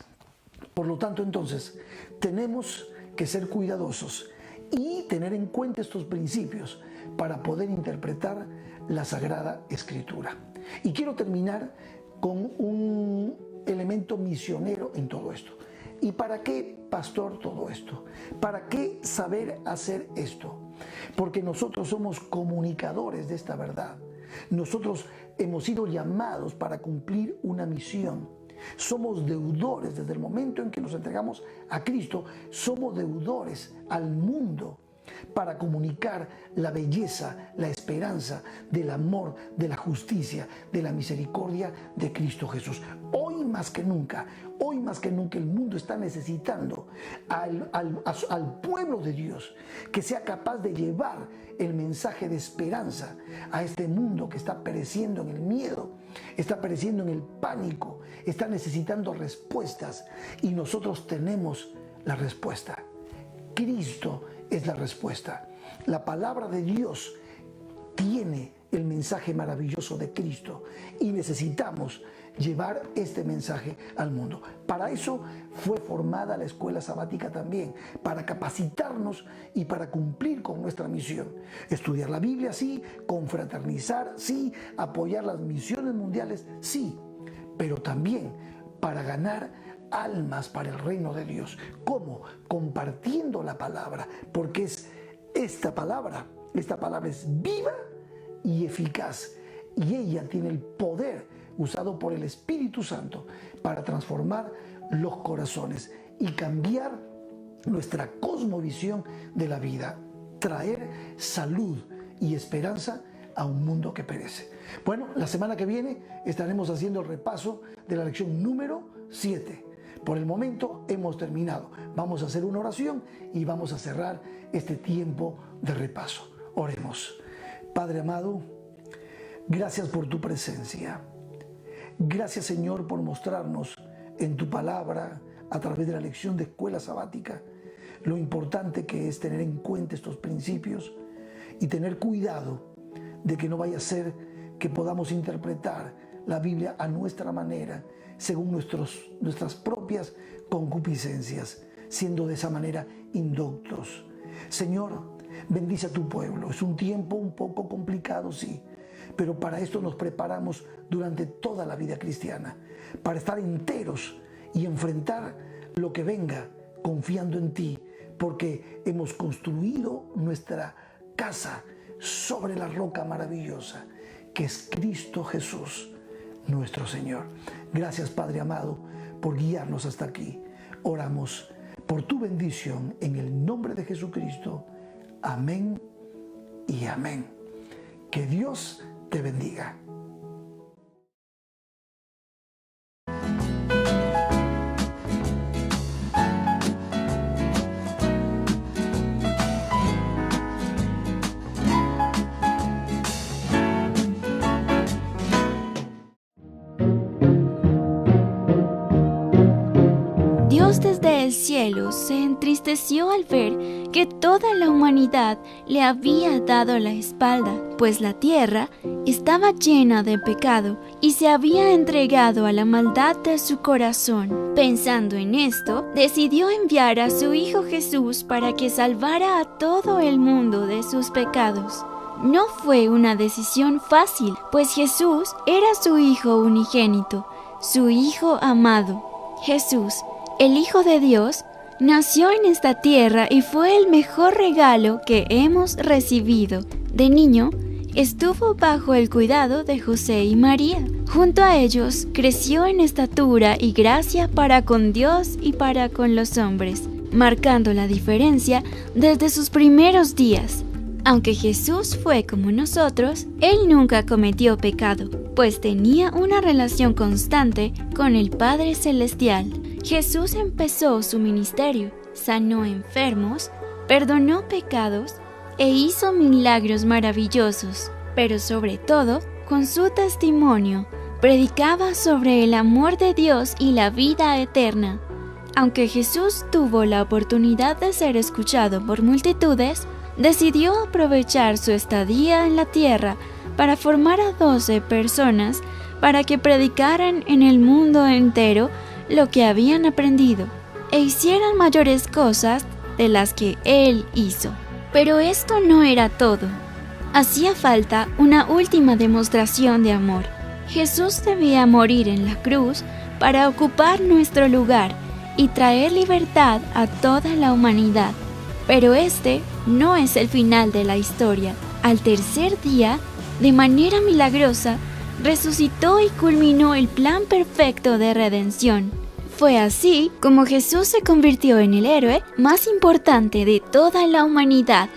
Por lo tanto, entonces, tenemos que ser cuidadosos y tener en cuenta estos principios para poder interpretar la Sagrada Escritura. Y quiero terminar con un elemento misionero en todo esto. ¿Y para qué, pastor, todo esto? ¿Para qué saber hacer esto? Porque nosotros somos comunicadores de esta verdad. Nosotros hemos sido llamados para cumplir una misión. Somos deudores desde el momento en que nos entregamos a Cristo. Somos deudores al mundo para comunicar la belleza, la esperanza del amor, de la justicia, de la misericordia de Cristo Jesús. Hoy más que nunca el mundo está necesitando al pueblo de Dios que sea capaz de llevar el mensaje de esperanza a este mundo que está pereciendo en el miedo, está pereciendo en el pánico, está necesitando respuestas y nosotros tenemos la respuesta. Cristo es la respuesta. La palabra de Dios tiene el mensaje maravilloso de Cristo y necesitamos llevar este mensaje al mundo. Para eso fue formada la escuela sabática también, para capacitarnos y para cumplir con nuestra misión. Estudiar la Biblia, sí, confraternizar, sí, apoyar las misiones mundiales, sí, pero también para ganar almas para el reino de Dios. ¿Cómo? Compartiendo la palabra, porque esta palabra es viva y eficaz y ella tiene el poder usado por el Espíritu Santo para transformar los corazones y cambiar nuestra cosmovisión de la vida, traer salud y esperanza a un mundo que perece. Bueno, la semana que viene estaremos haciendo el repaso de la lección número 7. Por el momento hemos terminado. Vamos a hacer una oración y vamos a cerrar este tiempo de repaso. Oremos. Padre amado, gracias por tu presencia. Gracias, Señor, por mostrarnos en tu palabra, a través de la lección de escuela sabática, lo importante que es tener en cuenta estos principios y tener cuidado de que no vaya a ser que podamos interpretar la Biblia a nuestra manera, según nuestras propias concupiscencias, siendo de esa manera indoctos. Señor, bendice a tu pueblo. Es un tiempo un poco complicado, sí, pero para esto nos preparamos durante toda la vida cristiana, para estar enteros y enfrentar lo que venga confiando en ti, porque hemos construido nuestra casa sobre la roca maravillosa que es Cristo Jesús, nuestro Señor. Gracias, Padre amado, por guiarnos hasta aquí. Oramos por tu bendición en el nombre de Jesucristo. Amén y amén. Que Dios te bendiga. Dios desde el cielo se entristeció al ver que toda la humanidad le había dado la espalda, pues la tierra estaba llena de pecado y se había entregado a la maldad de su corazón. Pensando en esto, decidió enviar a su Hijo Jesús para que salvara a todo el mundo de sus pecados. No fue una decisión fácil, pues Jesús era su Hijo unigénito, su Hijo amado. Jesús, el Hijo de Dios, nació en esta tierra y fue el mejor regalo que hemos recibido. De niño, estuvo bajo el cuidado de José y María. Junto a ellos, creció en estatura y gracia para con Dios y para con los hombres, marcando la diferencia desde sus primeros días. Aunque Jesús fue como nosotros, Él nunca cometió pecado, pues tenía una relación constante con el Padre Celestial. Jesús empezó su ministerio, sanó enfermos, perdonó pecados e hizo milagros maravillosos, pero sobre todo, con su testimonio, predicaba sobre el amor de Dios y la vida eterna. Aunque Jesús tuvo la oportunidad de ser escuchado por multitudes, decidió aprovechar su estadía en la tierra para formar a 12 personas para que predicaran en el mundo entero lo que habían aprendido e hicieran mayores cosas de las que Él hizo. Pero esto no era todo. Hacía falta una última demostración de amor. Jesús debía morir en la cruz para ocupar nuestro lugar y traer libertad a toda la humanidad. Pero este no es el final de la historia. Al tercer día, de manera milagrosa, resucitó y culminó el plan perfecto de redención. Fue así como Jesús se convirtió en el héroe más importante de toda la humanidad.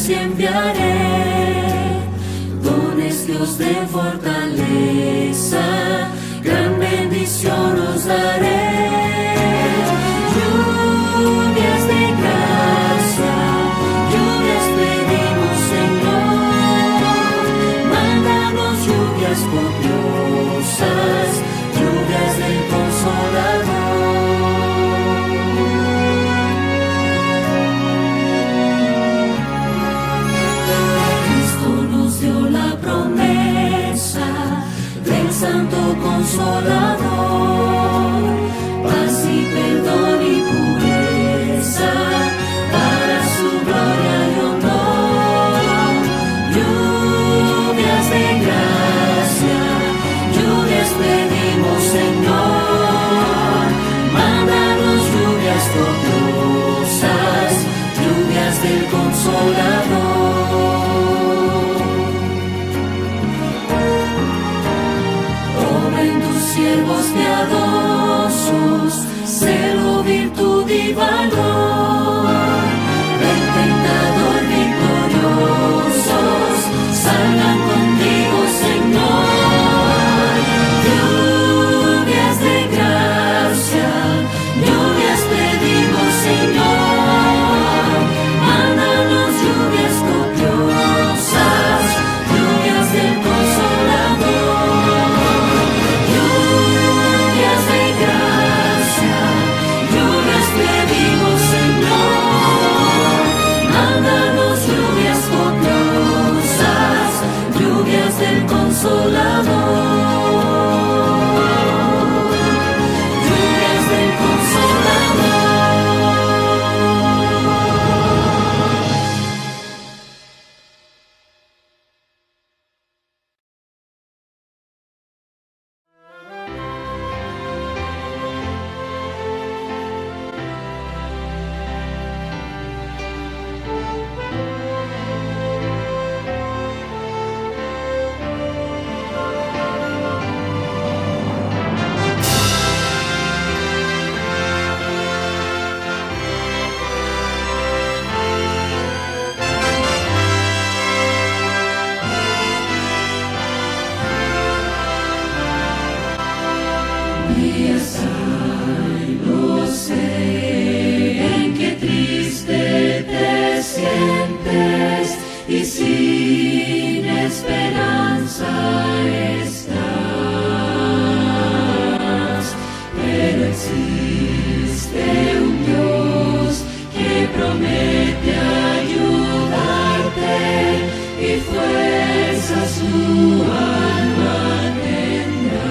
gracia enviaré, dones Dios de fortaleza, gran bendición os daré. Lluvias de gracia, lluvias pedimos, Señor. Mándanos lluvias copiosas, lluvias del Consolador. Cristo nos dio la promesa del Santo Consolador, paz y perdón y pureza para su gloria y honor. Lluvias de gracia, lluvias pedimos, Señor. Mándanos lluvias copiosas, lluvias del Consolador. Obren tus siervos piadosos, celo, virtud y valor. Del tentador victoriosos, salgan contigo, Señor. Lluvias de gracia, lluvias pedimos, Señor. Mándanos lluvias copiosas, lluvias del Consolador. Lluvias de gracia, lluvias pedimos, Señor. Mándanos lluvias copiosas, lluvias del Consolador. Lluvias del Consolador. Días hay, no sé en qué triste te sientes y sin esperanza estás, pero existe un Dios que promete ayudarte y fuerza su alma tendrá.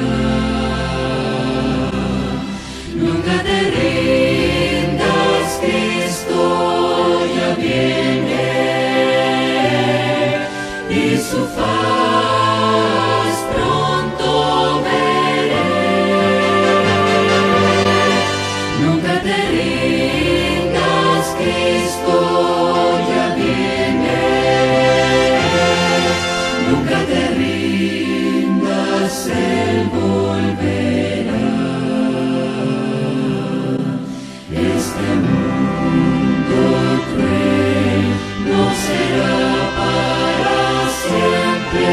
Nunca te rindas, Cristo ya viene y su faz pronto veré. Nunca te rindas, Cristo ya viene. Nunca te rindas, Él volverá. Este mundo cruel no será para siempre,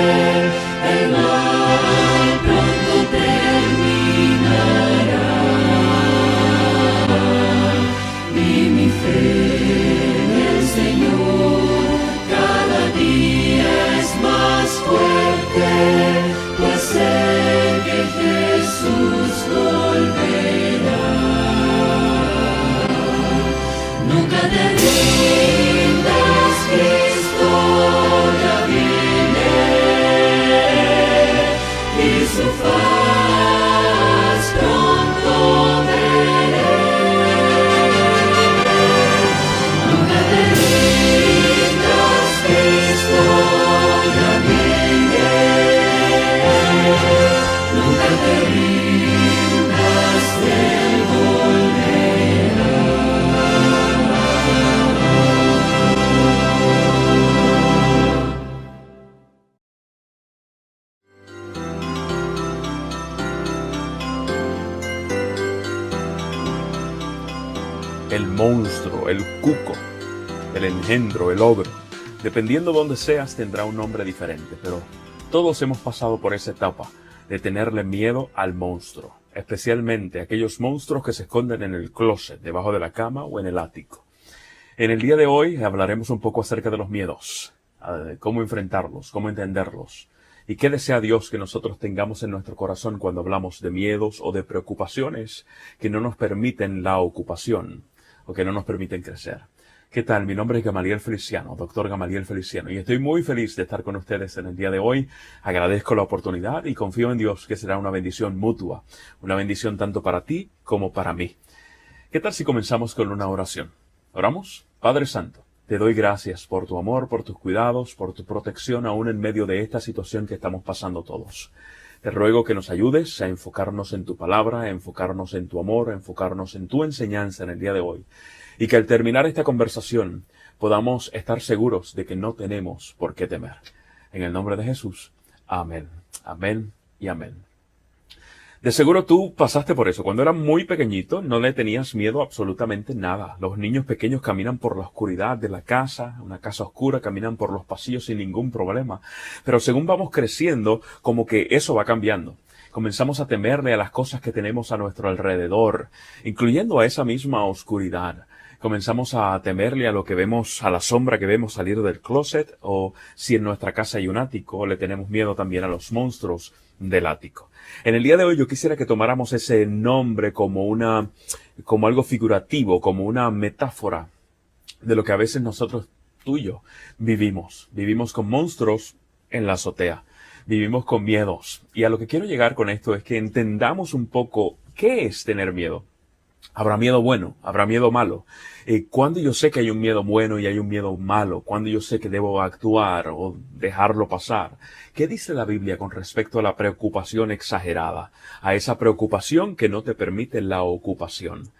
el mal pronto terminará. Y mi fe en el Señor cada día es más fuerte, pues sé que Jesús volverá. Nunca te rindas, Cristo ya viene y su faz pronto veré. Nunca te rindas, Cristo ya viene. Nunca te rindas, Él volverá. el monstruo, el cuco, el engendro, el ogro, Dependiendo de dónde seas, tendrá un nombre diferente, pero todos hemos pasado por esa etapa de tenerle miedo al monstruo, especialmente aquellos monstruos que se esconden en el closet, debajo de la cama o en el ático. En el día de hoy hablaremos un poco acerca de los miedos, cómo enfrentarlos, cómo entenderlos, y qué desea Dios que nosotros tengamos en nuestro corazón cuando hablamos de miedos o de preocupaciones que no nos permiten la ocupación o que no nos permiten crecer. ¿Qué tal? Mi nombre es Gamaliel Feliciano, doctor Gamaliel Feliciano, y estoy muy feliz de estar con ustedes en el día de hoy. Agradezco la oportunidad y confío en Dios que será una bendición mutua, una bendición tanto para ti como para mí. ¿Qué tal si comenzamos con una oración? ¿Oramos? Padre Santo, te doy gracias por tu amor, por tus cuidados, por tu protección aún en medio de esta situación que estamos pasando todos. Te ruego que nos ayudes a enfocarnos en tu palabra, a enfocarnos en tu amor, a enfocarnos en tu enseñanza en el día de hoy. Y que al terminar esta conversación podamos estar seguros de que no tenemos por qué temer. En el nombre de Jesús. Amén. Amén y amén. De seguro tú pasaste por eso. Cuando eras muy pequeñito no le tenías miedo a absolutamente nada. Los niños pequeños caminan por la oscuridad de la casa, una casa oscura, caminan por los pasillos sin ningún problema. Pero según vamos creciendo, como que eso va cambiando. Comenzamos a temerle a las cosas que tenemos a nuestro alrededor, incluyendo a esa misma oscuridad. Comenzamos a temerle a lo que vemos, a la sombra que vemos salir del closet, o si en nuestra casa hay un ático, le tenemos miedo también a los monstruos del ático. En el día de hoy yo quisiera que tomáramos ese nombre como algo figurativo, como una metáfora de lo que a veces nosotros, tú y yo, vivimos. Vivimos con monstruos en la azotea. Vivimos con miedos. Y a lo que quiero llegar con esto es que entendamos un poco qué es tener miedo. Habrá miedo bueno, habrá miedo malo. Cuando yo sé que hay un miedo bueno y hay un miedo malo, cuando yo sé que debo actuar o dejarlo pasar. ¿Qué dice la Biblia con respecto a la preocupación exagerada? A esa preocupación que no te permite la ocupación.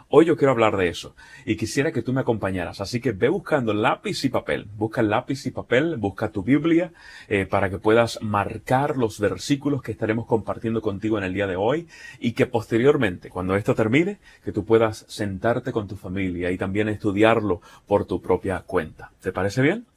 Hoy yo quiero hablar de eso y quisiera que tú me acompañaras. Así que ve buscando lápiz y papel. Busca lápiz y papel, busca tu Biblia para que puedas marcar los versículos que estaremos compartiendo contigo en el día de hoy y que posteriormente, cuando esto termine, que tú puedas sentarte con tu familia y también estudiarlo por tu propia cuenta. ¿Te parece bien?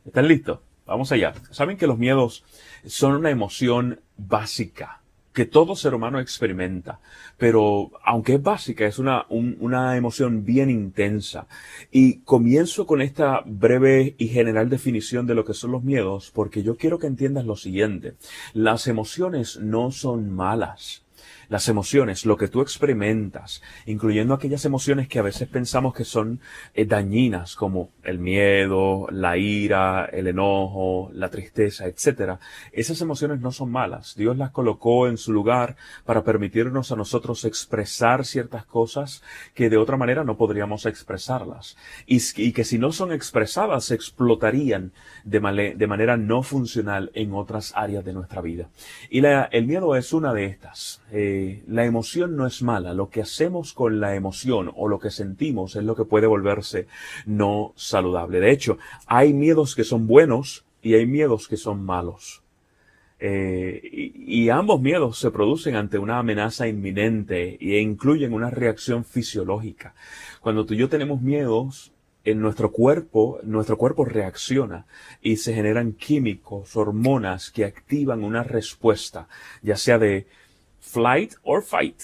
¿Están listos? Vamos allá. Saben que los miedos son una emoción básica que todo ser humano experimenta, pero aunque es básica, es una emoción bien intensa. Y comienzo con esta breve y general definición de lo que son los miedos, porque yo quiero que entiendas lo siguiente. Las emociones no son malas. Las emociones, lo que tú experimentas, incluyendo aquellas emociones que a veces pensamos que son dañinas, como el miedo, la ira, el enojo, la tristeza, etc. Esas emociones no son malas. Dios las colocó en su lugar para permitirnos a nosotros expresar ciertas cosas que de otra manera no podríamos expresarlas. Y que si no son expresadas, se explotarían de manera no funcional en otras áreas de nuestra vida. Y el miedo es una de estas. La emoción no es mala. Lo que hacemos con la emoción o lo que sentimos es lo que puede volverse no saludable. De hecho, hay miedos que son buenos y hay miedos que son malos. Y ambos miedos se producen ante una amenaza inminente e incluyen una reacción fisiológica. Cuando tú y yo tenemos miedos, en nuestro cuerpo reacciona y se generan químicos, hormonas que activan una respuesta, ya sea de flight or fight,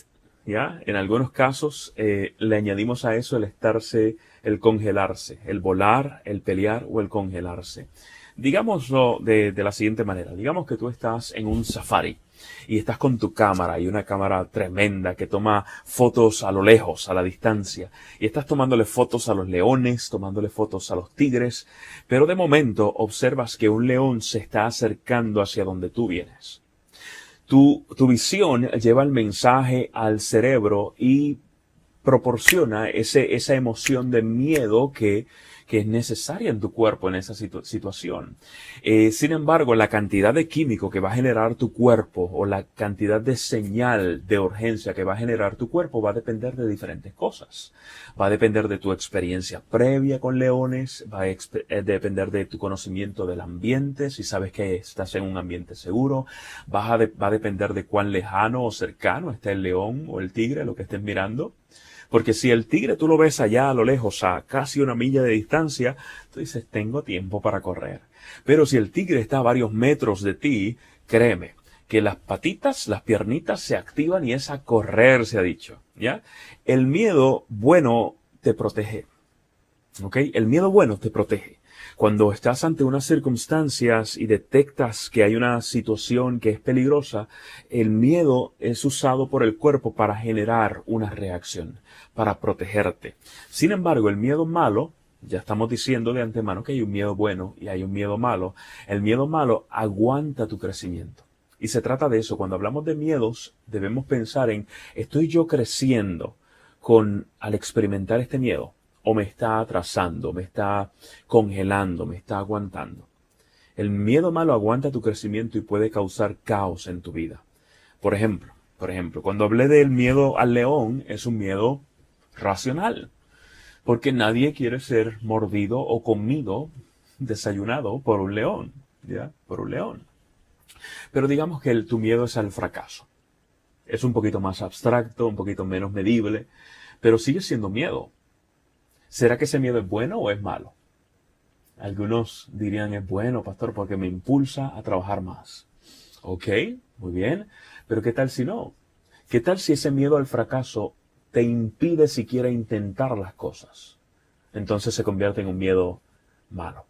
¿ya? En algunos casos le añadimos a eso el congelarse, el volar, el pelear o el congelarse. Digámoslo de la siguiente manera. Digamos que tú estás en un safari y estás con tu cámara y una cámara tremenda que toma fotos a lo lejos, a la distancia. Y estás tomándole fotos a los leones, tomándole fotos a los tigres, pero de momento observas que un león se está acercando hacia donde tú vienes. Tu visión lleva el mensaje al cerebro y proporciona esa emoción de miedo que es necesaria en tu cuerpo en esa situación. Sin embargo, la cantidad de químico que va a generar tu cuerpo o la cantidad de señal de urgencia que va a generar tu cuerpo va a depender de diferentes cosas. Va a depender de tu experiencia previa con leones, va a depender de tu conocimiento del ambiente, si sabes que estás en un ambiente seguro, va a depender de cuán lejano o cercano está el león o el tigre, lo que estés mirando. Porque si el tigre tú lo ves allá a lo lejos, a casi una milla de distancia, tú dices, tengo tiempo para correr. Pero si el tigre está a varios metros de ti, créeme, que las patitas, las piernitas se activan y es a correr, se ha dicho, ¿ya? El miedo bueno te protege, ¿ok? El miedo bueno te protege. Cuando estás ante unas circunstancias y detectas que hay una situación que es peligrosa, el miedo es usado por el cuerpo para generar una reacción, para protegerte. Sin embargo, el miedo malo, ya estamos diciendo de antemano que hay un miedo bueno y hay un miedo malo. El miedo malo aguanta tu crecimiento. Y se trata de eso. Cuando hablamos de miedos, debemos pensar en, ¿estoy yo creciendo al experimentar este miedo? ¿O me está atrasando, me está congelando, me está aguantando? El miedo malo aguanta tu crecimiento y puede causar caos en tu vida. Por ejemplo, cuando hablé del miedo al león, es un miedo racional. Porque nadie quiere ser mordido o comido, desayunado por un león, ¿ya? Por un león. Pero digamos que tu miedo es al fracaso. Es un poquito más abstracto, un poquito menos medible, pero sigue siendo miedo. ¿Será que ese miedo es bueno o es malo? Algunos dirían es bueno, pastor, porque me impulsa a trabajar más. Ok, muy bien, pero ¿qué tal si no? ¿Qué tal si ese miedo al fracaso te impide siquiera intentar las cosas? Entonces se convierte en un miedo malo.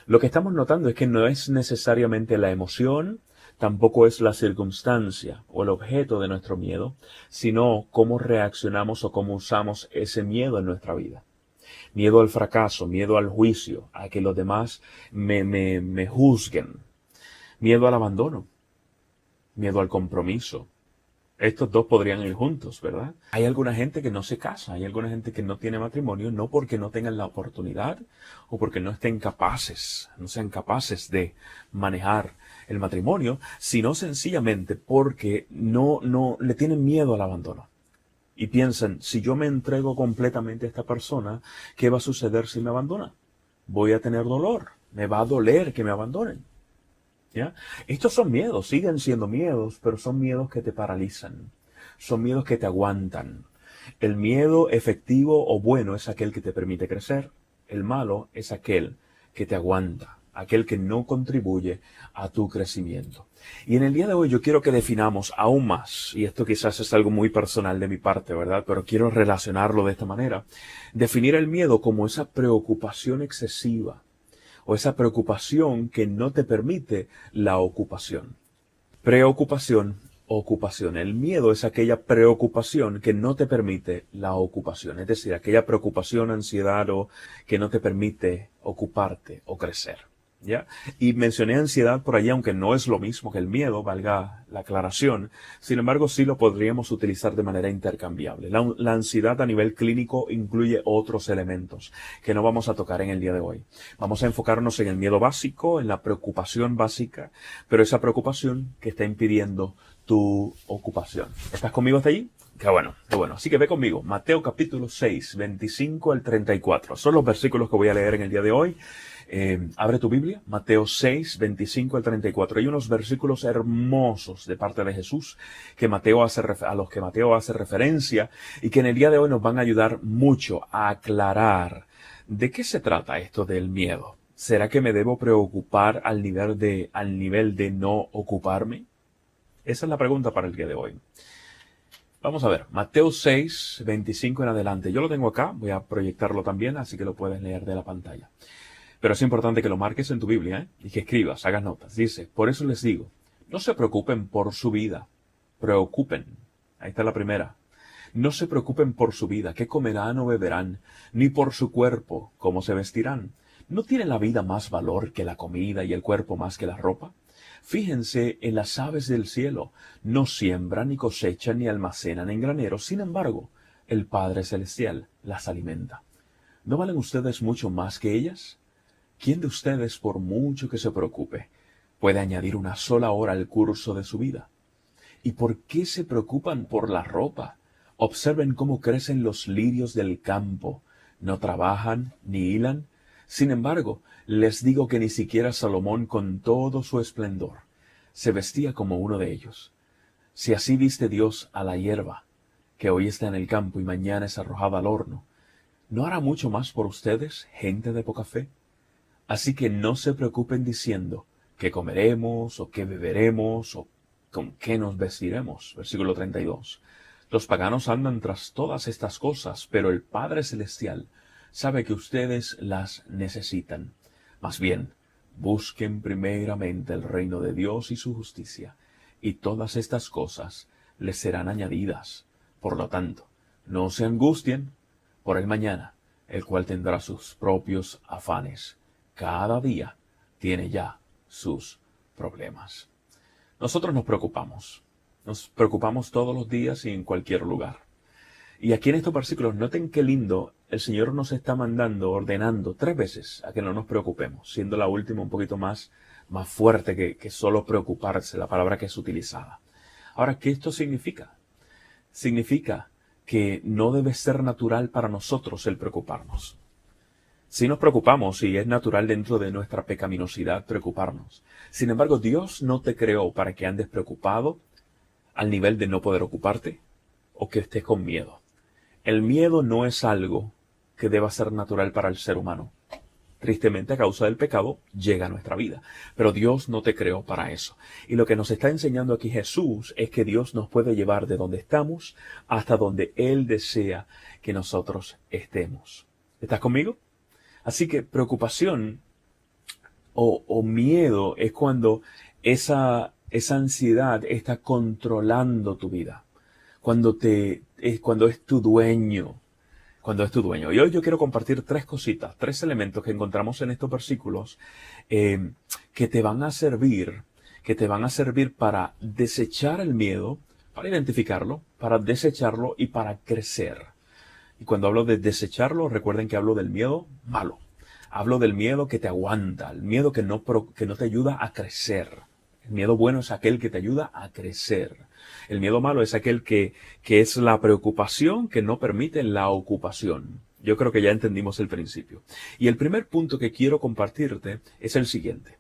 Lo que estamos notando es que no es necesariamente la emoción, tampoco es la circunstancia o el objeto de nuestro miedo, sino cómo reaccionamos o cómo usamos ese miedo en nuestra vida. Miedo al fracaso, miedo al juicio, a que los demás me juzguen. Miedo al abandono, miedo al compromiso. Estos dos podrían ir juntos, ¿verdad? Hay alguna gente que no se casa, hay alguna gente que no tiene matrimonio, no porque no tengan la oportunidad o porque no estén capaces, no sean capaces de manejar el matrimonio, sino sencillamente porque no le tienen miedo al abandono. Y piensan, si yo me entrego completamente a esta persona, ¿qué va a suceder si me abandona? Voy a tener dolor, me va a doler que me abandonen. ¿Ya? Estos son miedos, siguen siendo miedos, pero son miedos que te paralizan, son miedos que te aguantan. El miedo efectivo o bueno es aquel que te permite crecer, el malo es aquel que te aguanta, aquel que no contribuye a tu crecimiento. Y en el día de hoy yo quiero que definamos aún más, y esto quizás es algo muy personal de mi parte, ¿verdad? Pero quiero relacionarlo de esta manera, definir el miedo como esa preocupación excesiva, o esa preocupación que no te permite la ocupación. Preocupación, ocupación. El miedo es aquella preocupación que no te permite la ocupación. Es decir, aquella preocupación, ansiedad o que no te permite ocuparte o crecer. ¿Ya? Y mencioné ansiedad por allí, aunque no es lo mismo que el miedo, valga la aclaración. Sin embargo, sí lo podríamos utilizar de manera intercambiable. La ansiedad a nivel clínico incluye otros elementos que no vamos a tocar en el día de hoy. Vamos a enfocarnos en el miedo básico, en la preocupación básica, pero esa preocupación que está impidiendo tu ocupación. ¿Estás conmigo hasta allí? Qué bueno, qué bueno. Así que ve conmigo. Mateo capítulo 6, 25 al 34. Son los versículos que voy a leer en el día de hoy. Abre tu Biblia, Mateo 6, 25 al 34. Hay unos versículos hermosos de parte de Jesús a los que Mateo hace referencia y que en el día de hoy nos van a ayudar mucho a aclarar de qué se trata esto del miedo. ¿Será que me debo preocupar al nivel de no ocuparme? Esa es la pregunta para el día de hoy. Vamos a ver, Mateo 6, 25 en adelante. Yo lo tengo acá, voy a proyectarlo también, así que lo puedes leer de la pantalla. Pero es importante que lo marques en tu Biblia, y que escribas, hagas notas. Dice, por eso les digo, no se preocupen por su vida, preocupen. Ahí está la primera. No se preocupen por su vida, qué comerán o beberán, ni por su cuerpo, cómo se vestirán. ¿No tiene la vida más valor que la comida y el cuerpo más que la ropa? Fíjense en las aves del cielo, no siembran ni cosechan ni almacenan en graneros, sin embargo, el Padre Celestial las alimenta. ¿No valen ustedes mucho más que ellas? ¿Quién de ustedes, por mucho que se preocupe, puede añadir una sola hora al curso de su vida? ¿Y por qué se preocupan por la ropa? Observen cómo crecen los lirios del campo. No trabajan ni hilan. Sin embargo, les digo que ni siquiera Salomón, con todo su esplendor, se vestía como uno de ellos. Si así viste Dios a la hierba, que hoy está en el campo y mañana es arrojada al horno, ¿no hará mucho más por ustedes, gente de poca fe? Así que no se preocupen diciendo qué comeremos o qué beberemos o con qué nos vestiremos. Versículo 32. Los paganos andan tras todas estas cosas, pero el Padre Celestial sabe que ustedes las necesitan. Más bien, busquen primeramente el reino de Dios y su justicia, y todas estas cosas les serán añadidas. Por lo tanto, no se angustien por el mañana, el cual tendrá sus propios afanes. Cada día tiene ya sus problemas. Nosotros nos preocupamos todos los días y en cualquier lugar. Y aquí en estos versículos, noten qué lindo, el Señor nos está ordenando 3 veces a que no nos preocupemos, siendo la última un poquito más fuerte que solo preocuparse, la palabra que es utilizada. Ahora, ¿qué esto significa? Significa que no debe ser natural para nosotros el preocuparnos. Sí nos preocupamos y es natural dentro de nuestra pecaminosidad preocuparnos. Sin embargo, Dios no te creó para que andes preocupado al nivel de no poder ocuparte o que estés con miedo. El miedo no es algo que deba ser natural para el ser humano. Tristemente, a causa del pecado, llega a nuestra vida. Pero Dios no te creó para eso. Y lo que nos está enseñando aquí Jesús es que Dios nos puede llevar de donde estamos hasta donde Él desea que nosotros estemos. ¿Estás conmigo? Así que preocupación o miedo es cuando esa ansiedad está controlando tu vida. Cuando es tu dueño. Y hoy yo quiero compartir 3 cositas, 3 elementos que encontramos en estos versículos que te van a servir para desechar el miedo, para identificarlo, para desecharlo y para crecer. Y cuando hablo de desecharlo, recuerden que hablo del miedo malo. Hablo del miedo que te aguanta, el miedo que no te ayuda a crecer. El miedo bueno es aquel que te ayuda a crecer. El miedo malo es aquel que es la preocupación que no permite la ocupación. Yo creo que ya entendimos el principio. Y el primer punto que quiero compartirte es el siguiente.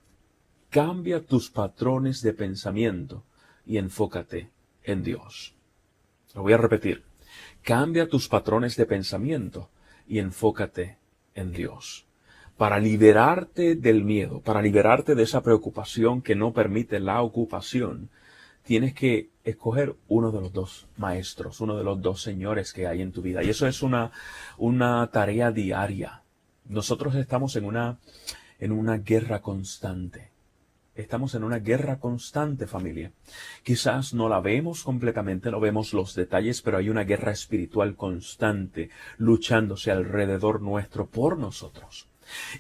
Cambia tus patrones de pensamiento y enfócate en Dios. Lo voy a repetir. Cambia tus patrones de pensamiento y enfócate en Dios. Para liberarte del miedo, para liberarte de esa preocupación que no permite la ocupación, tienes que escoger uno de los 2 maestros, uno de los 2 señores que hay en tu vida. Y eso es una tarea diaria. Nosotros estamos en una guerra constante. Estamos en una guerra constante, familia. Quizás no la vemos completamente, no vemos los detalles, pero hay una guerra espiritual constante luchándose alrededor nuestro por nosotros.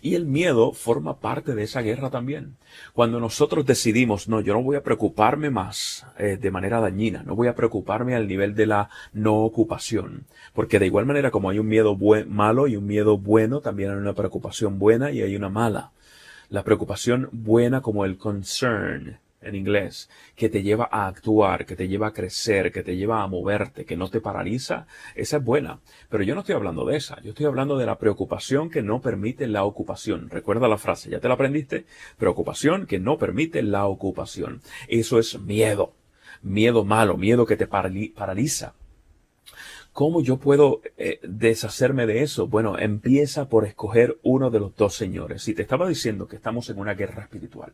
Y el miedo forma parte de esa guerra también. Cuando nosotros decidimos, no, yo no voy a preocuparme más de manera dañina, no voy a preocuparme al nivel de la no ocupación, porque de igual manera como hay un miedo malo y un miedo bueno, también hay una preocupación buena y hay una mala. La preocupación buena como el concern en inglés, que te lleva a actuar, que te lleva a crecer, que te lleva a moverte, que no te paraliza, esa es buena. Pero yo no estoy hablando de esa, yo estoy hablando de la preocupación que no permite la ocupación. Recuerda la frase, ¿ya te la aprendiste? Preocupación que no permite la ocupación. Eso es miedo, miedo malo, miedo que te paraliza. ¿Cómo yo puedo deshacerme de eso? Bueno, empieza por escoger uno de los 2 señores. Si te estaba diciendo que estamos en una guerra espiritual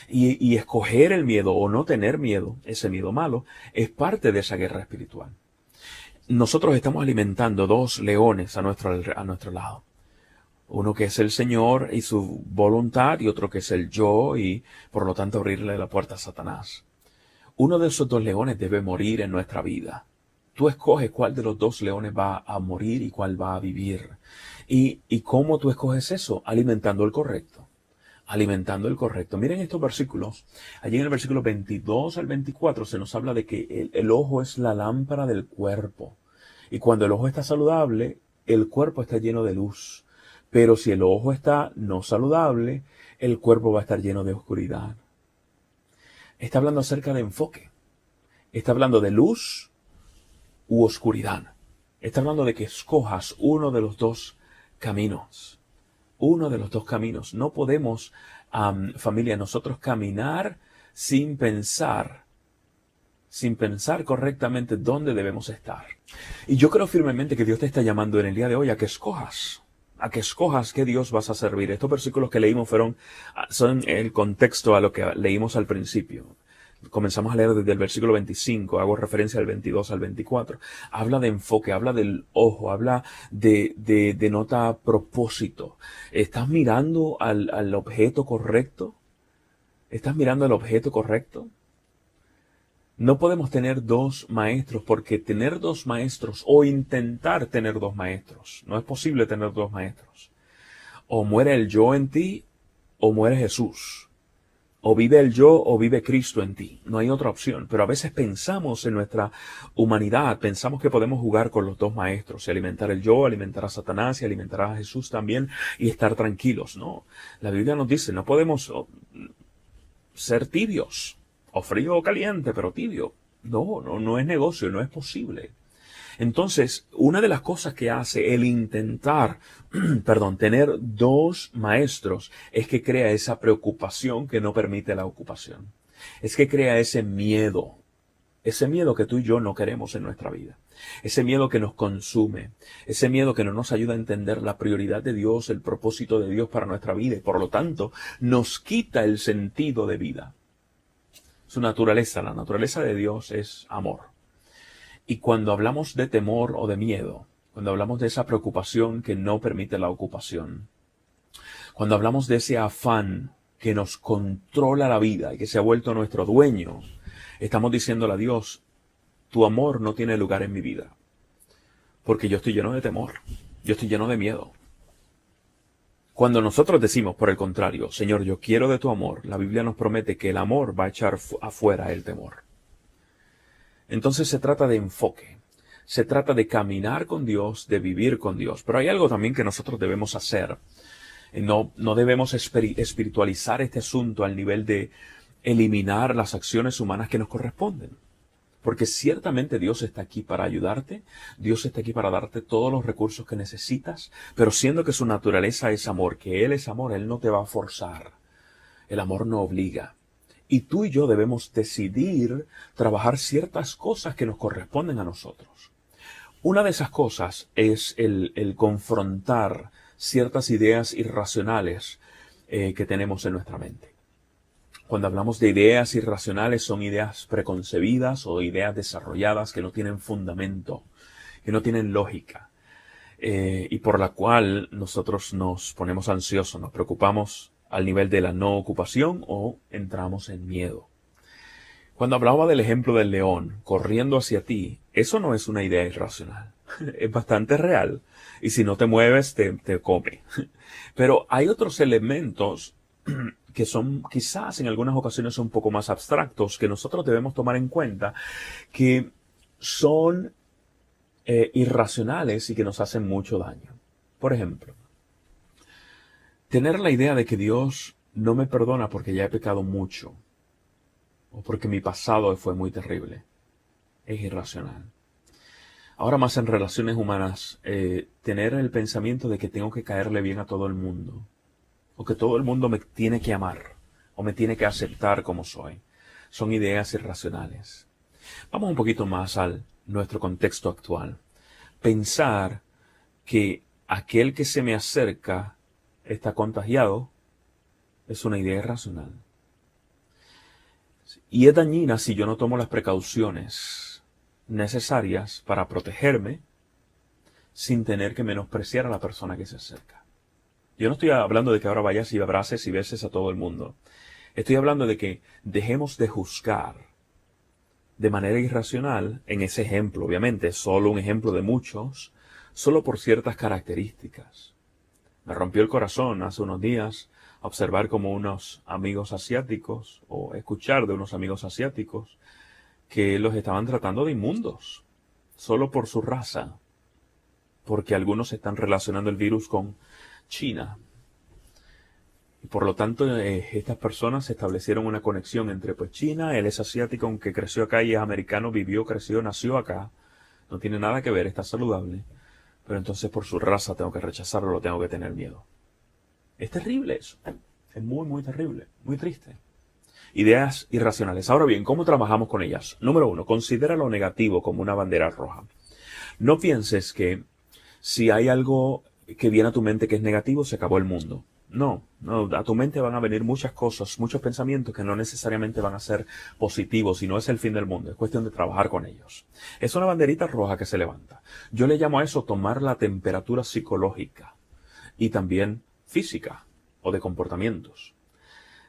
y escoger el miedo o no tener miedo, ese miedo malo, es parte de esa guerra espiritual. Nosotros estamos alimentando 2 leones a nuestro lado. Uno que es el Señor y su voluntad y otro que es el yo y por lo tanto abrirle la puerta a Satanás. Uno de esos 2 leones debe morir en nuestra vida. Tú escoges cuál de los 2 leones va a morir y cuál va a vivir. ¿Y cómo tú escoges eso? Alimentando el correcto. Alimentando el correcto. Miren estos versículos. Allí en el versículo 22 al 24 se nos habla de que el ojo es la lámpara del cuerpo. Y cuando el ojo está saludable, el cuerpo está lleno de luz. Pero si el ojo está no saludable, el cuerpo va a estar lleno de oscuridad. Está hablando acerca de enfoque. Está hablando de luz u oscuridad. Está hablando de que escojas uno de los 2 caminos. Uno de los 2 caminos. No podemos, familia, nosotros caminar sin pensar sin pensar correctamente dónde debemos estar. Y yo creo firmemente que Dios te está llamando en el día de hoy a que escojas qué Dios vas a servir. Estos versículos que leímos son el contexto a lo que leímos al principio. Comenzamos a leer desde el versículo 25, hago referencia al 22 al 24. Habla de enfoque, habla del ojo, habla de nota propósito. ¿Estás mirando al objeto correcto? ¿Estás mirando al objeto correcto? No podemos tener dos maestros, porque tener dos maestros o intentar tener dos maestros, no es posible tener dos maestros. O muere el yo en ti, o muere Jesús. O vive el yo o vive Cristo en ti. No hay otra opción. Pero a veces pensamos en nuestra humanidad, pensamos que podemos jugar con los dos maestros, y alimentar el yo, alimentar a Satanás y alimentar a Jesús también, y estar tranquilos. No, la Biblia nos dice, no podemos ser tibios, o frío o caliente, pero tibio. No es negocio, no es posible. Entonces, una de las cosas que hace el intentar, tener dos maestros es que crea esa preocupación que no permite la ocupación. Es que crea ese miedo que tú y yo no queremos en nuestra vida. Ese miedo que nos consume, ese miedo que no nos ayuda a entender la prioridad de Dios, el propósito de Dios para nuestra vida, y por lo tanto nos quita el sentido de vida. Su naturaleza, la naturaleza de Dios es amor. Y cuando hablamos de temor o de miedo, cuando hablamos de esa preocupación que no permite la ocupación, cuando hablamos de ese afán que nos controla la vida y que se ha vuelto nuestro dueño, estamos diciéndole a Dios, tu amor no tiene lugar en mi vida, porque yo estoy lleno de temor, yo estoy lleno de miedo. Cuando nosotros decimos, por el contrario, Señor, yo quiero de tu amor, la Biblia nos promete que el amor va a echar afuera el temor. Entonces se trata de enfoque, se trata de caminar con Dios, de vivir con Dios. Pero hay algo también que nosotros debemos hacer. No debemos espiritualizar este asunto al nivel de eliminar las acciones humanas que nos corresponden. Porque ciertamente Dios está aquí para ayudarte, Dios está aquí para darte todos los recursos que necesitas, pero siendo que su naturaleza es amor, que Él es amor, Él no te va a forzar. El amor no obliga. Y tú y yo debemos decidir trabajar ciertas cosas que nos corresponden a nosotros. Una de esas cosas es el confrontar ciertas ideas irracionales que tenemos en nuestra mente. Cuando hablamos de ideas irracionales, son ideas preconcebidas o ideas desarrolladas que no tienen fundamento, que no tienen lógica, y por la cual nosotros nos ponemos ansiosos, nos preocupamos al nivel de la no ocupación o entramos en miedo. Cuando hablaba del ejemplo del león corriendo hacia ti, eso no es una idea irracional. Es bastante real. Y si no te mueves, te come. Pero hay otros elementos que son quizás en algunas ocasiones un poco más abstractos que nosotros debemos tomar en cuenta, que son irracionales y que nos hacen mucho daño. Por ejemplo, tener la idea de que Dios no me perdona porque ya he pecado mucho o porque mi pasado fue muy terrible es irracional. Ahora más en relaciones humanas, tener el pensamiento de que tengo que caerle bien a todo el mundo o que todo el mundo me tiene que amar o me tiene que aceptar como soy, son ideas irracionales. Vamos un poquito más a nuestro contexto actual. Pensar que aquel que se me acerca está contagiado es una idea irracional. Y es dañina si yo no tomo las precauciones necesarias para protegerme sin tener que menospreciar a la persona que se acerca. Yo no estoy hablando de que ahora vayas y abraces y beses a todo el mundo. Estoy hablando de que dejemos de juzgar de manera irracional, en ese ejemplo, obviamente, solo un ejemplo de muchos, solo por ciertas características. Me rompió el corazón hace unos días observar como unos amigos asiáticos, o escuchar de unos amigos asiáticos, que los estaban tratando de inmundos, solo por su raza, porque algunos están relacionando el virus con China. Y por lo tanto, estas personas establecieron una conexión entre China, él es asiático, aunque creció acá y es americano, vivió, creció, nació acá. No tiene nada que ver, está saludable. Pero entonces por su raza tengo que rechazarlo, lo tengo que tener miedo. Es terrible eso. Es muy, muy terrible, muy triste. Ideas irracionales. Ahora bien, ¿cómo trabajamos con ellas? Número 1, considera lo negativo como una bandera roja. No pienses que si hay algo que viene a tu mente que es negativo, se acabó el mundo. No, a tu mente van a venir muchas cosas, muchos pensamientos que no necesariamente van a ser positivos y no es el fin del mundo, es cuestión de trabajar con ellos. Es una banderita roja que se levanta. Yo le llamo a eso tomar la temperatura psicológica y también física o de comportamientos.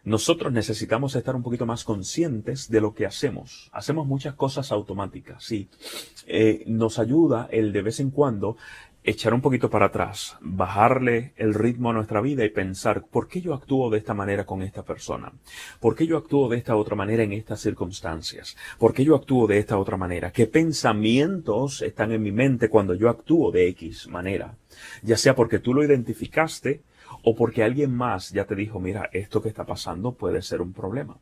Nosotros necesitamos estar un poquito más conscientes de lo que hacemos. Hacemos muchas cosas automáticas, sí. Nos ayuda el de vez en cuando echar un poquito para atrás, bajarle el ritmo a nuestra vida y pensar, ¿por qué yo actúo de esta manera con esta persona? ¿Por qué yo actúo de esta otra manera en estas circunstancias? ¿Por qué yo actúo de esta otra manera? ¿Qué pensamientos están en mi mente cuando yo actúo de X manera? Ya sea porque tú lo identificaste o porque alguien más ya te dijo, mira, esto que está pasando puede ser un problema.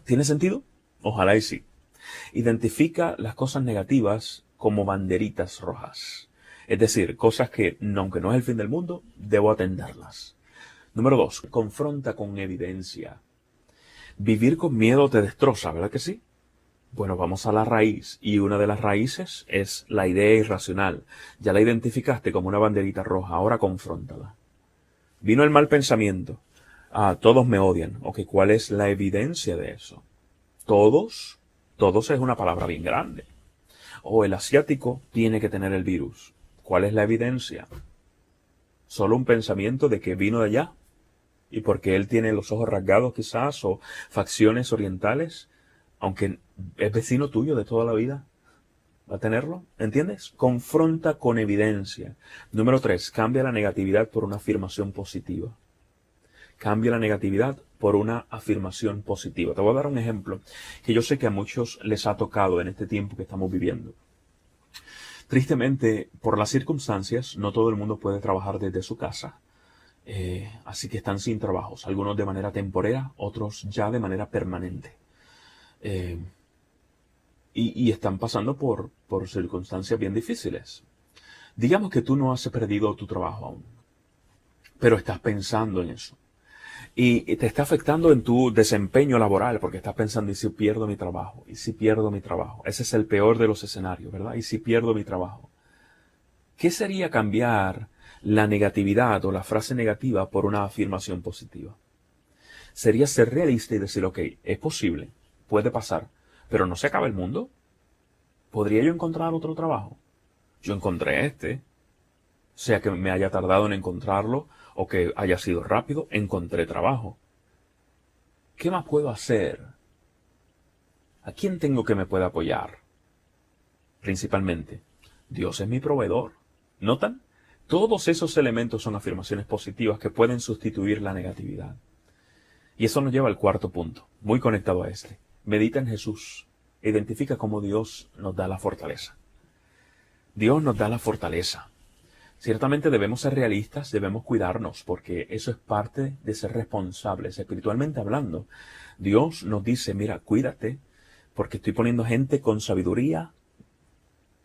¿Tiene sentido? Ojalá y sí. Identifica las cosas negativas como banderitas rojas. Es decir, cosas que, aunque no es el fin del mundo, debo atenderlas. Número 2, confronta con evidencia. Vivir con miedo te destroza, ¿verdad que sí? Bueno, vamos a la raíz. Y una de las raíces es la idea irracional. Ya la identificaste como una banderita roja, ahora confróntala. Vino el mal pensamiento. Todos me odian. Ok, ¿cuál es la evidencia de eso? Todos es una palabra bien grande. El asiático tiene que tener el virus. ¿Cuál es la evidencia? Solo un pensamiento de que vino de allá y porque él tiene los ojos rasgados quizás o facciones orientales, aunque es vecino tuyo de toda la vida, ¿va a tenerlo? ¿Entiendes? Confronta con evidencia. Número 3, cambia la negatividad por una afirmación positiva. Cambia la negatividad por una afirmación positiva. Te voy a dar un ejemplo que yo sé que a muchos les ha tocado en este tiempo que estamos viviendo. Tristemente, por las circunstancias, no todo el mundo puede trabajar desde su casa. Así que están sin trabajos, algunos de manera temporera, otros ya de manera permanente. Y están pasando por circunstancias bien difíciles. Digamos que tú no has perdido tu trabajo aún, pero estás pensando en eso. Y te está afectando en tu desempeño laboral, porque estás pensando, ¿y si pierdo mi trabajo? ¿Y si pierdo mi trabajo? Ese es el peor de los escenarios, ¿verdad? ¿Y si pierdo mi trabajo? ¿Qué sería cambiar la negatividad o la frase negativa por una afirmación positiva? Sería ser realista y decir, ok, es posible, puede pasar, pero no se acaba el mundo. ¿Podría yo encontrar otro trabajo? Yo encontré este, sea que me haya tardado en encontrarlo o que haya sido rápido, encontré trabajo. ¿Qué más puedo hacer? ¿A quién tengo que me pueda apoyar? Principalmente, Dios es mi proveedor. ¿Notan? Todos esos elementos son afirmaciones positivas que pueden sustituir la negatividad. Y eso nos lleva al cuarto punto, muy conectado a este. Medita en Jesús. Identifica cómo Dios nos da la fortaleza. Dios nos da la fortaleza. Ciertamente debemos ser realistas, debemos cuidarnos, porque eso es parte de ser responsables, espiritualmente hablando. Dios nos dice, mira, cuídate, porque estoy poniendo gente con sabiduría,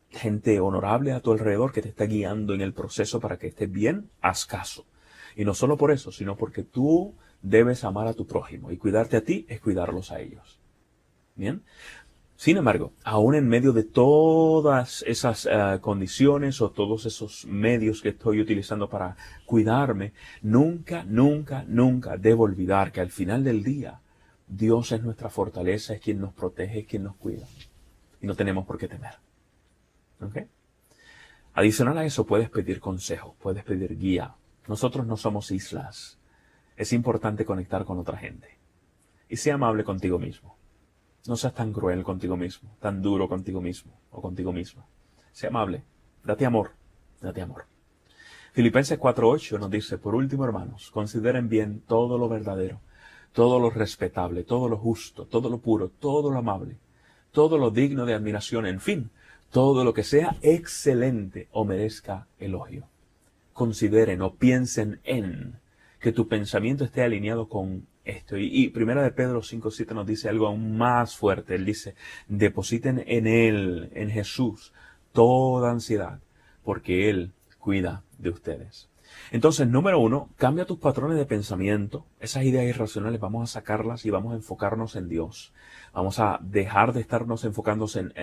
gente honorable a tu alrededor que te está guiando en el proceso para que estés bien, haz caso. Y no solo por eso, sino porque tú debes amar a tu prójimo, y cuidarte a ti es cuidarlos a ellos. ¿Bien? Sin embargo, aún en medio de todas esas condiciones o todos esos medios que estoy utilizando para cuidarme, nunca debo olvidar que al final del día, Dios es nuestra fortaleza, es quien nos protege, es quien nos cuida. Y no tenemos por qué temer. ¿Ok? Adicional a eso, puedes pedir consejo, puedes pedir guía. Nosotros no somos islas. Es importante conectar con otra gente. Y sea amable contigo mismo. No seas tan cruel contigo mismo, tan duro contigo mismo o contigo misma. Sea amable, date amor, date amor. Filipenses 4:8 nos dice, por último, hermanos, consideren bien todo lo verdadero, todo lo respetable, todo lo justo, todo lo puro, todo lo amable, todo lo digno de admiración, en fin, todo lo que sea excelente o merezca elogio. Consideren o piensen en que tu pensamiento esté alineado con esto. Y Primera de Pedro 5:7 nos dice algo aún más fuerte. Él dice, depositen en Él, en Jesús, toda ansiedad, porque Él cuida de ustedes. Entonces, número 1, cambia tus patrones de pensamiento. Esas ideas irracionales vamos a sacarlas y vamos a enfocarnos en Dios. Vamos a dejar de estarnos enfocándonos, en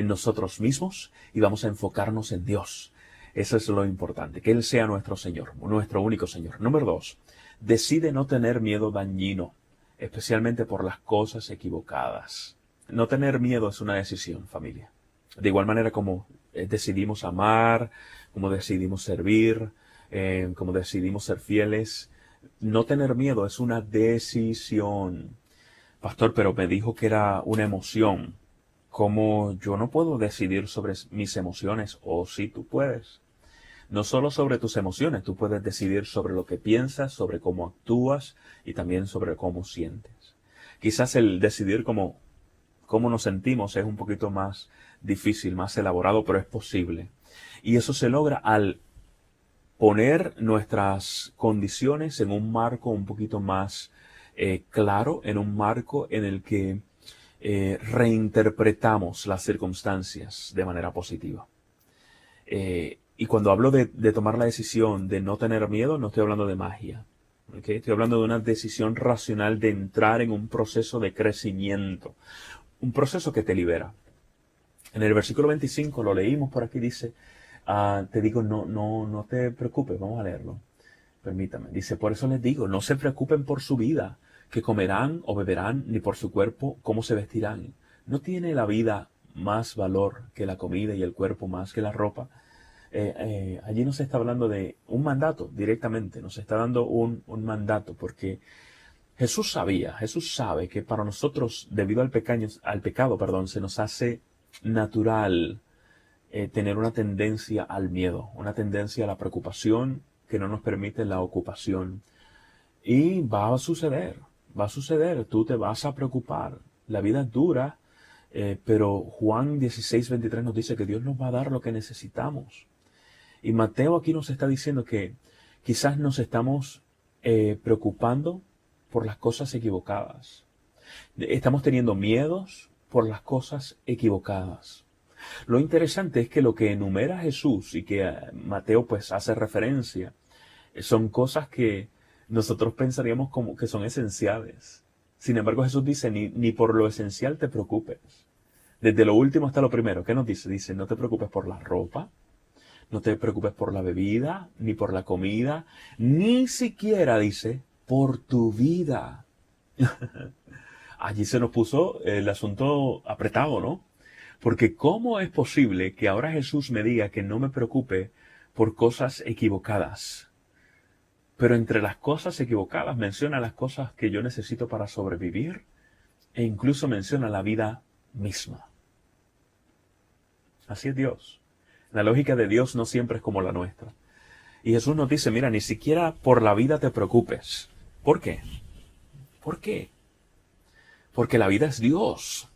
nosotros mismos y vamos a enfocarnos en Dios. Eso es lo importante, que Él sea nuestro Señor, nuestro único Señor. Número 2, decide no tener miedo dañino, especialmente por las cosas equivocadas. No tener miedo es una decisión, familia. De igual manera como decidimos amar, como decidimos servir, como decidimos ser fieles. No tener miedo es una decisión. Pastor, pero me dijo que era una emoción. ¿Cómo yo no puedo decidir sobre mis emociones? O sí, tú puedes. No solo sobre tus emociones, tú puedes decidir sobre lo que piensas, sobre cómo actúas y también sobre cómo sientes. Quizás el decidir cómo nos sentimos es un poquito más difícil, más elaborado, pero es posible. Y eso se logra al poner nuestras condiciones en un marco un poquito más claro, en un marco en el que reinterpretamos las circunstancias de manera positiva. Y cuando hablo de tomar la decisión de no tener miedo, no estoy hablando de magia. ¿Okay? Estoy hablando de una decisión racional de entrar en un proceso de crecimiento, un proceso que te libera. En el versículo 25, lo leímos por aquí, dice, te digo, no te preocupes, vamos a leerlo. Permítame. Dice, por eso les digo, no se preocupen por su vida, que comerán o beberán, ni por su cuerpo, cómo se vestirán. ¿No tiene la vida más valor que la comida y el cuerpo más que la ropa? Allí nos está hablando de un mandato directamente, nos está dando un mandato, porque Jesús sabe que para nosotros, debido al pecado, se nos hace natural tener una tendencia al miedo, una tendencia a la preocupación que no nos permite la ocupación. Y va a suceder, tú te vas a preocupar. La vida es dura, pero Juan 16:23 nos dice que Dios nos va a dar lo que necesitamos. Y Mateo aquí nos está diciendo que quizás nos estamos preocupando por las cosas equivocadas. Estamos teniendo miedos por las cosas equivocadas. Lo interesante es que lo que enumera Jesús y que Mateo pues hace referencia son cosas que nosotros pensaríamos como que son esenciales. Sin embargo, Jesús dice, ni por lo esencial te preocupes. Desde lo último hasta lo primero. ¿Qué nos dice? Dice, no te preocupes por la ropa, no te preocupes por la bebida, ni por la comida, ni siquiera, dice, por tu vida. Allí se nos puso el asunto apretado, ¿no? Porque ¿cómo es posible que ahora Jesús me diga que no me preocupe por cosas equivocadas? Pero entre las cosas equivocadas menciona las cosas que yo necesito para sobrevivir e incluso menciona la vida misma. Así es Dios. La lógica de Dios no siempre es como la nuestra. Y Jesús nos dice, mira, ni siquiera por la vida te preocupes. ¿Por qué? ¿Por qué? Porque la vida es Dios.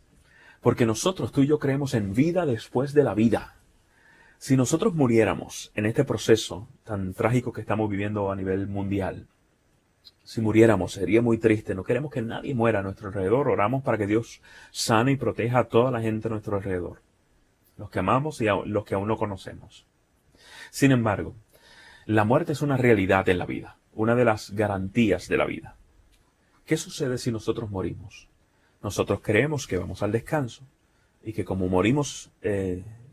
Porque nosotros, tú y yo, creemos en vida después de la vida. Si nosotros muriéramos en este proceso tan trágico que estamos viviendo a nivel mundial, si muriéramos sería muy triste. No queremos que nadie muera a nuestro alrededor. Oramos para que Dios sane y proteja a toda la gente a nuestro alrededor. Los que amamos y los que aún no conocemos. Sin embargo, la muerte es una realidad en la vida. Una de las garantías de la vida. ¿Qué sucede si nosotros morimos? Nosotros creemos que vamos al descanso y que como morimos,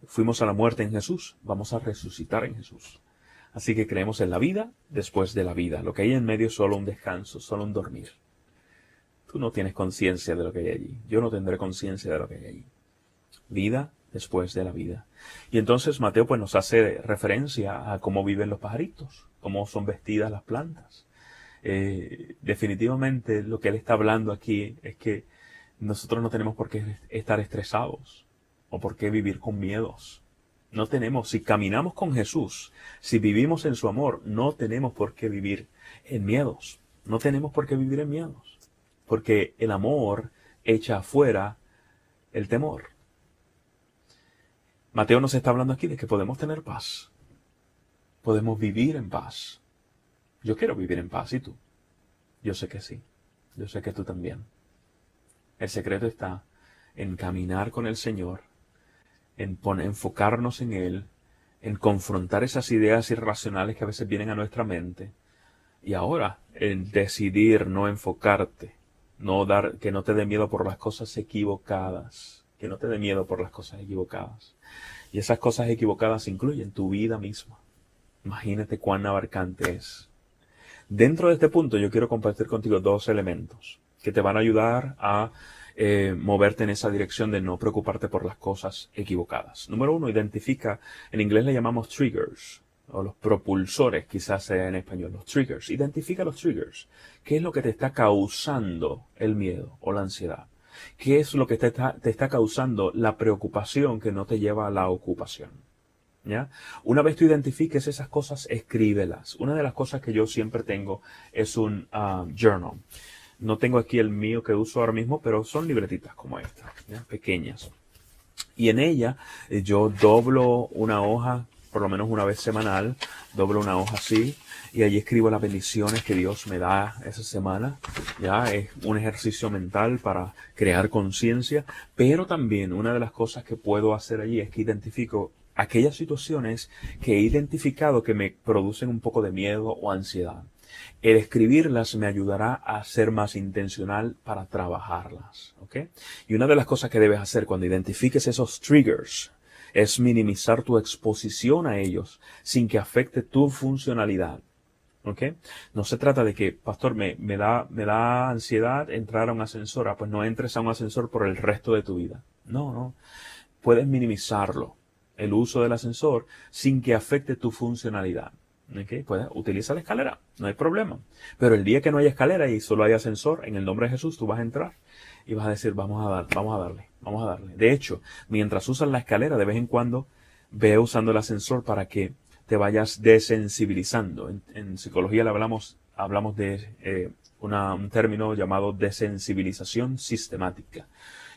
fuimos a la muerte en Jesús, vamos a resucitar en Jesús. Así que creemos en la vida después de la vida. Lo que hay en medio es solo un descanso, solo un dormir. Tú no tienes conciencia de lo que hay allí. Yo no tendré conciencia de lo que hay allí. Vida después de la vida. Y entonces Mateo pues nos hace referencia a cómo viven los pajaritos, cómo son vestidas las plantas. Definitivamente lo que él está hablando aquí es que nosotros no tenemos por qué estar estresados o por qué vivir con miedos. No tenemos, si caminamos con Jesús, si vivimos en su amor, no tenemos por qué vivir en miedos. No tenemos por qué vivir en miedos. Porque el amor echa afuera el temor. Mateo nos está hablando aquí de que podemos tener paz. Podemos vivir en paz. Yo quiero vivir en paz, ¿y tú? Yo sé que sí. Yo sé que tú también. El secreto está en caminar con el Señor, en enfocarnos en Él, en confrontar esas ideas irracionales que a veces vienen a nuestra mente. Y ahora, en decidir no enfocarte, que no te dé miedo por las cosas equivocadas, que no te dé miedo por las cosas equivocadas. Y esas cosas equivocadas incluyen tu vida misma. Imagínate cuán abarcante es. Dentro de este punto yo quiero compartir contigo 2 elementos que te van a ayudar a moverte en esa dirección de no preocuparte por las cosas equivocadas. Número 1, identifica, en inglés le llamamos triggers, o los propulsores, quizás sea en español, los triggers. Identifica los triggers. ¿Qué es lo que te está causando el miedo o la ansiedad? ¿Qué es lo que te está causando la preocupación que no te lleva a la ocupación? ¿Ya? Una vez tú identifiques esas cosas, escríbelas. Una de las cosas que yo siempre tengo es un journal. No tengo aquí el mío que uso ahora mismo, pero son libretitas como esta, ¿ya? Pequeñas. Y en ella yo doblo una hoja, por lo menos una vez semanal, doblo una hoja así, y allí escribo las bendiciones que Dios me da esa semana. Ya es un ejercicio mental para crear conciencia, pero también una de las cosas que puedo hacer allí es que identifico aquellas situaciones que he identificado que me producen un poco de miedo o ansiedad. El escribirlas me ayudará a ser más intencional para trabajarlas, ¿ok? Y una de las cosas que debes hacer cuando identifiques esos triggers es minimizar tu exposición a ellos sin que afecte tu funcionalidad, ¿ok? No se trata de que, pastor, me da ansiedad entrar a un ascensor. Pues no entres a un ascensor por el resto de tu vida. No. Puedes minimizarlo, el uso del ascensor, sin que afecte tu funcionalidad. ¿Okay? Puedes utilizar la escalera, no hay problema. Pero el día que no haya escalera y solo hay ascensor, en el nombre de Jesús, tú vas a entrar y vas a decir, vamos a darle. De hecho, mientras usas la escalera, de vez en cuando, ve usando el ascensor para que te vayas desensibilizando. En psicología le hablamos de un término llamado desensibilización sistemática,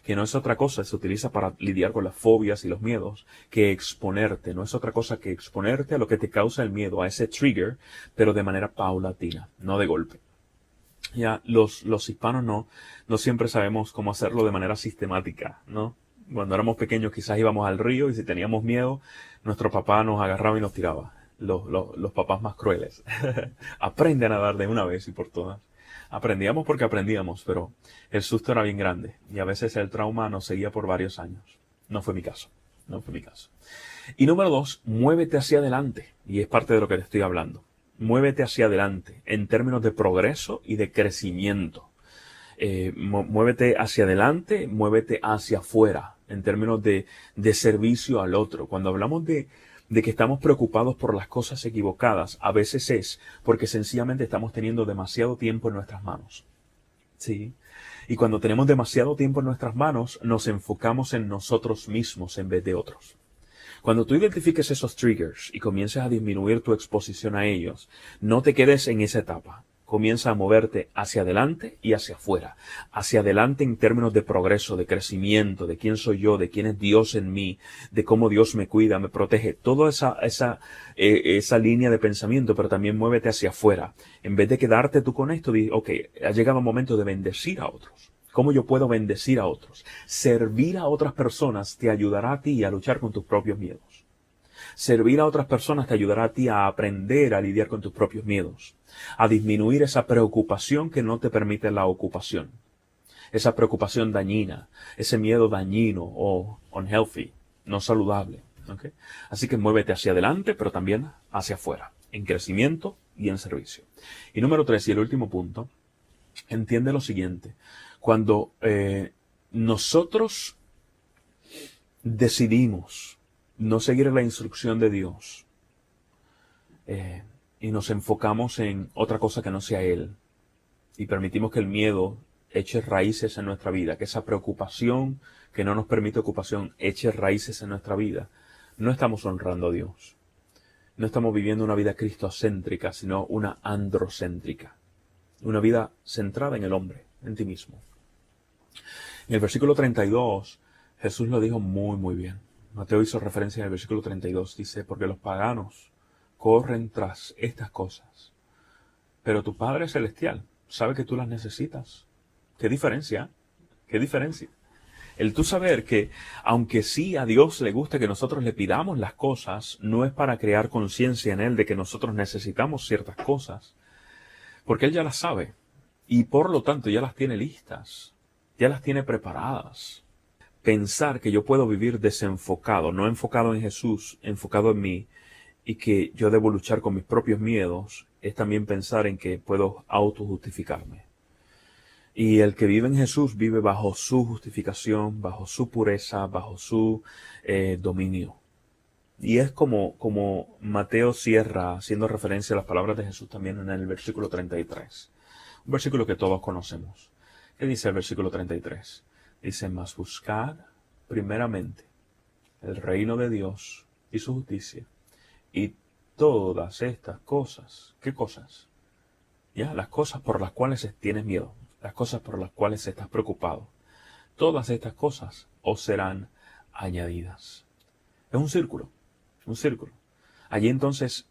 que no es otra cosa, se utiliza para lidiar con las fobias y los miedos, que exponerte. No es otra cosa que exponerte a lo que te causa el miedo, a ese trigger, pero de manera paulatina, no de golpe. Ya, los hispanos no siempre sabemos cómo hacerlo de manera sistemática, ¿no? Cuando éramos pequeños quizás íbamos al río y si teníamos miedo, nuestro papá nos agarraba y nos tiraba. Los papás más crueles. Aprende a nadar de una vez y por todas. Aprendíamos porque aprendíamos, pero el susto era bien grande y a veces el trauma nos seguía por varios años. No fue mi caso. Y número 2, muévete hacia adelante. Y es parte de lo que te estoy hablando. Muévete hacia adelante en términos de progreso y de crecimiento. Muévete hacia adelante, muévete hacia afuera en términos de servicio al otro. Cuando hablamos de que estamos preocupados por las cosas equivocadas, a veces es porque sencillamente estamos teniendo demasiado tiempo en nuestras manos. ¿Sí? Y cuando tenemos demasiado tiempo en nuestras manos, nos enfocamos en nosotros mismos en vez de otros. Cuando tú identifiques esos triggers y comiences a disminuir tu exposición a ellos, no te quedes en esa etapa. Comienza a moverte hacia adelante y hacia afuera. Hacia adelante en términos de progreso, de crecimiento, de quién soy yo, de quién es Dios en mí, de cómo Dios me cuida, me protege. Toda esa línea de pensamiento, pero también muévete hacia afuera. En vez de quedarte tú con esto, di, ok, ha llegado el momento de bendecir a otros. ¿Cómo yo puedo bendecir a otros? Servir a otras personas te ayudará a ti a luchar con tus propios miedos. Servir a otras personas te ayudará a ti a aprender a lidiar con tus propios miedos, a disminuir esa preocupación que no te permite la ocupación, esa preocupación dañina, ese miedo dañino o unhealthy, no saludable. ¿Okay? Así que muévete hacia adelante, pero también hacia afuera, en crecimiento y en servicio. Y número 3, y el último punto, entiende lo siguiente. Cuando nosotros decidimos no seguir la instrucción de Dios y nos enfocamos en otra cosa que no sea Él y permitimos que el miedo eche raíces en nuestra vida, que esa preocupación que no nos permite ocupación eche raíces en nuestra vida, no estamos honrando a Dios. No estamos viviendo una vida cristocéntrica, sino una androcéntrica, una vida centrada en el hombre, en ti mismo. En el versículo 32, Jesús lo dijo muy bien. Mateo hizo referencia en el versículo 32, dice, porque los paganos corren tras estas cosas, pero tu Padre Celestial sabe que tú las necesitas. ¿Qué diferencia? ¿Qué diferencia? El tú saber que, aunque sí a Dios le gusta que nosotros le pidamos las cosas, no es para crear conciencia en Él de que nosotros necesitamos ciertas cosas, porque Él ya las sabe y por lo tanto ya las tiene listas, ya las tiene preparadas. Pensar que yo puedo vivir desenfocado, no enfocado en Jesús, enfocado en mí, y que yo debo luchar con mis propios miedos, es también pensar en que puedo autojustificarme. Y el que vive en Jesús vive bajo su justificación, bajo su pureza, bajo su dominio. Y es como Mateo cierra, haciendo referencia a las palabras de Jesús también en el versículo 33. Un versículo que todos conocemos. ¿Qué dice el versículo 33? Dice, mas buscad primeramente el reino de Dios y su justicia, y todas estas cosas, ¿qué cosas? Ya, las cosas por las cuales tienes miedo, las cosas por las cuales estás preocupado, todas estas cosas os serán añadidas. Es un círculo, un círculo. Allí entonces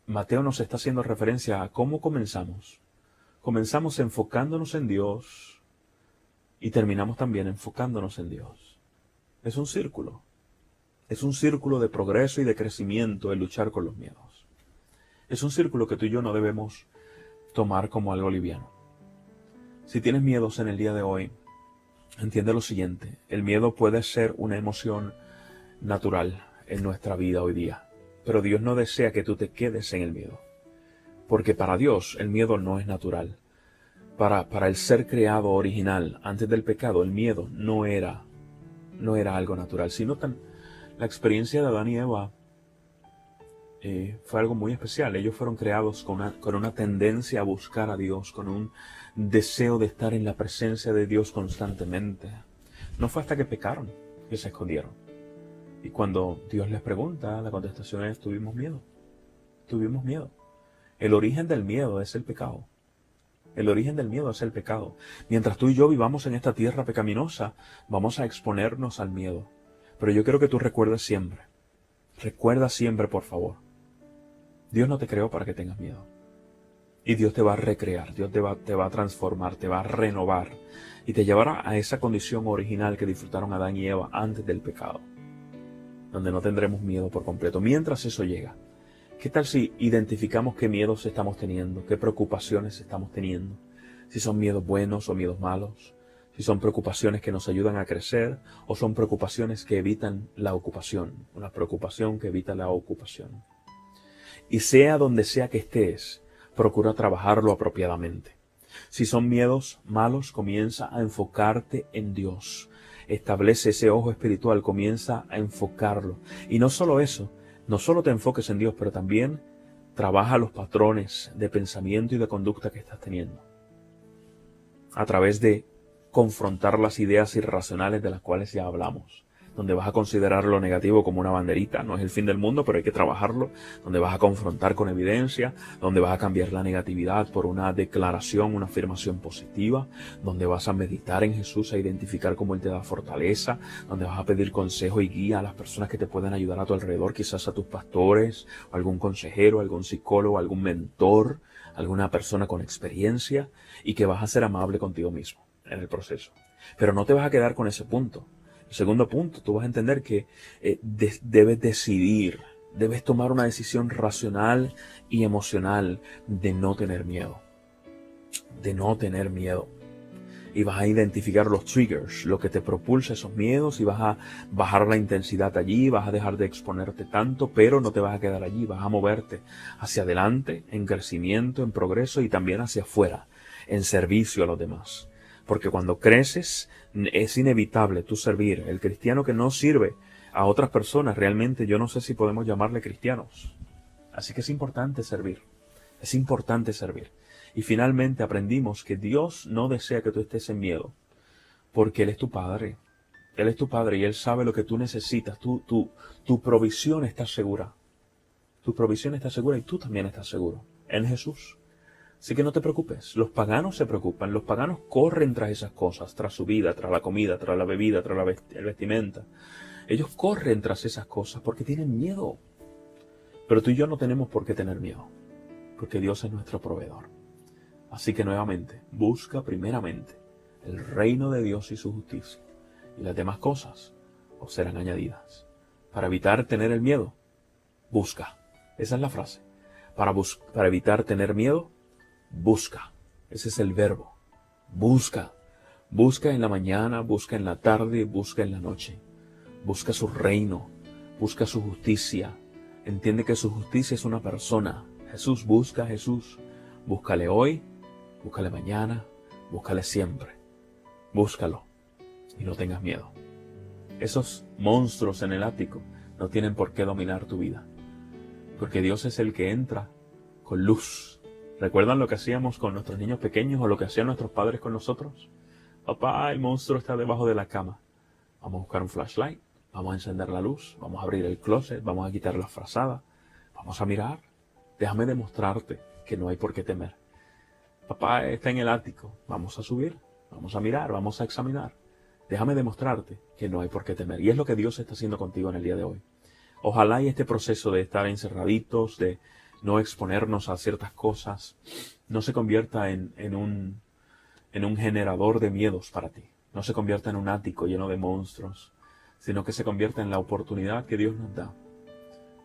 Mateo nos está haciendo referencia a cómo comenzamos. Comenzamos enfocándonos en Dios y terminamos también enfocándonos en Dios. Es un círculo. Es un círculo de progreso y de crecimiento el luchar con los miedos. Es un círculo que tú y yo no debemos tomar como algo liviano. Si tienes miedos en el día de hoy, entiende lo siguiente. El miedo puede ser una emoción natural en nuestra vida hoy día. Pero Dios no desea que tú te quedes en el miedo. Porque para Dios el miedo no es natural. Para el ser creado original antes del pecado, el miedo no era algo natural. Si notan, la experiencia de Adán y Eva fue algo muy especial. Ellos fueron creados con una tendencia a buscar a Dios, con un deseo de estar en la presencia de Dios constantemente. No fue hasta que pecaron que se escondieron. Y cuando Dios les pregunta, la contestación es, tuvimos miedo. Tuvimos miedo. El origen del miedo es el pecado. El origen del miedo es el pecado. Mientras tú y yo vivamos en esta tierra pecaminosa, vamos a exponernos al miedo. Pero yo quiero que tú recuerda siempre, por favor, Dios no te creó para que tengas miedo. Y Dios te va a recrear, Dios te va a transformar, te va a renovar y te llevará a esa condición original que disfrutaron Adán y Eva antes del pecado, donde no tendremos miedo por completo. Mientras eso llega, ¿qué tal si identificamos qué miedos estamos teniendo, qué preocupaciones estamos teniendo? Si son miedos buenos o miedos malos. Si son preocupaciones que nos ayudan a crecer o son preocupaciones que evitan la ocupación. Una preocupación que evita la ocupación. Y sea donde sea que estés, procura trabajarlo apropiadamente. Si son miedos malos, comienza a enfocarte en Dios. Establece ese ojo espiritual, comienza a enfocarlo. Y no solo eso, no solo te enfoques en Dios, pero también trabaja los patrones de pensamiento y de conducta que estás teniendo. A través de confrontar las ideas irracionales de las cuales ya hablamos, donde vas a considerar lo negativo como una banderita, no es el fin del mundo, pero hay que trabajarlo, donde vas a confrontar con evidencia, donde vas a cambiar la negatividad por una declaración, una afirmación positiva, donde vas a meditar en Jesús, a identificar cómo Él te da fortaleza, donde vas a pedir consejo y guía a las personas que te pueden ayudar a tu alrededor, quizás a tus pastores, o algún consejero, algún psicólogo, algún mentor, alguna persona con experiencia, y que vas a ser amable contigo mismo en el proceso. Pero no te vas a quedar con ese punto. El segundo punto, tú vas a entender que debes decidir, debes tomar una decisión racional y emocional de no tener miedo. De no tener miedo. Y vas a identificar los triggers, lo que te propulsa esos miedos, y vas a bajar la intensidad allí, vas a dejar de exponerte tanto, pero no te vas a quedar allí, vas a moverte hacia adelante, en crecimiento, en progreso, y también hacia afuera, en servicio a los demás. Porque cuando creces es inevitable tú servir. El cristiano que no sirve a otras personas, realmente yo no sé si podemos llamarle cristianos. Así que es importante servir. Es importante servir. Y finalmente aprendimos que Dios no desea que tú estés en miedo. Porque Él es tu Padre. Él es tu Padre y Él sabe lo que tú necesitas. Tu provisión está segura. Tu provisión está segura y tú también estás seguro. En Jesús. Así que no te preocupes, los paganos se preocupan, los paganos corren tras esas cosas, tras su vida, tras la comida, tras la bebida, tras la vestimenta. Ellos corren tras esas cosas porque tienen miedo. Pero tú y yo no tenemos por qué tener miedo, porque Dios es nuestro proveedor. Así que nuevamente, busca primeramente el reino de Dios y su justicia, y las demás cosas os serán añadidas. Para evitar tener el miedo, busca. Esa es la frase. Para evitar tener miedo, busca. Ese es el verbo. Busca. Busca en la mañana, busca en la tarde, busca en la noche. Busca su reino, busca su justicia. Entiende que su justicia es una persona. Jesús, busca a Jesús. Búscale hoy, búscale mañana, búscale siempre. Búscalo y no tengas miedo. Esos monstruos en el ático no tienen por qué dominar tu vida, porque Dios es el que entra con luz. ¿Recuerdan lo que hacíamos con nuestros niños pequeños o lo que hacían nuestros padres con nosotros? Papá, el monstruo está debajo de la cama. Vamos a buscar un flashlight, vamos a encender la luz, vamos a abrir el closet, vamos a quitar la frazada, vamos a mirar. Déjame demostrarte que no hay por qué temer. Papá está en el ático, vamos a subir, vamos a mirar, vamos a examinar. Déjame demostrarte que no hay por qué temer. Y es lo que Dios está haciendo contigo en el día de hoy. Ojalá y este proceso de estar encerraditos, de no exponernos a ciertas cosas, no se convierta en un generador de miedos para ti. No se convierta en un ático lleno de monstruos, sino que se convierta en la oportunidad que Dios nos da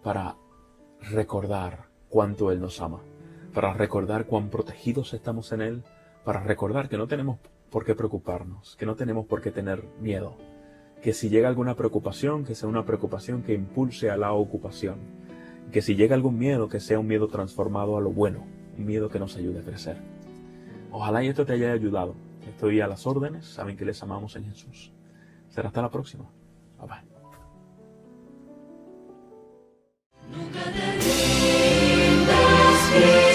para recordar cuánto Él nos ama, para recordar cuán protegidos estamos en Él, para recordar que no tenemos por qué preocuparnos, que no tenemos por qué tener miedo, que si llega alguna preocupación, que sea una preocupación que impulse a la ocupación, que si llega algún miedo, que sea un miedo transformado a lo bueno, un miedo que nos ayude a crecer. Ojalá y esto te haya ayudado. Estoy a las órdenes, saben que les amamos en Jesús. Será hasta la próxima. Bye bye. Nunca te rindas,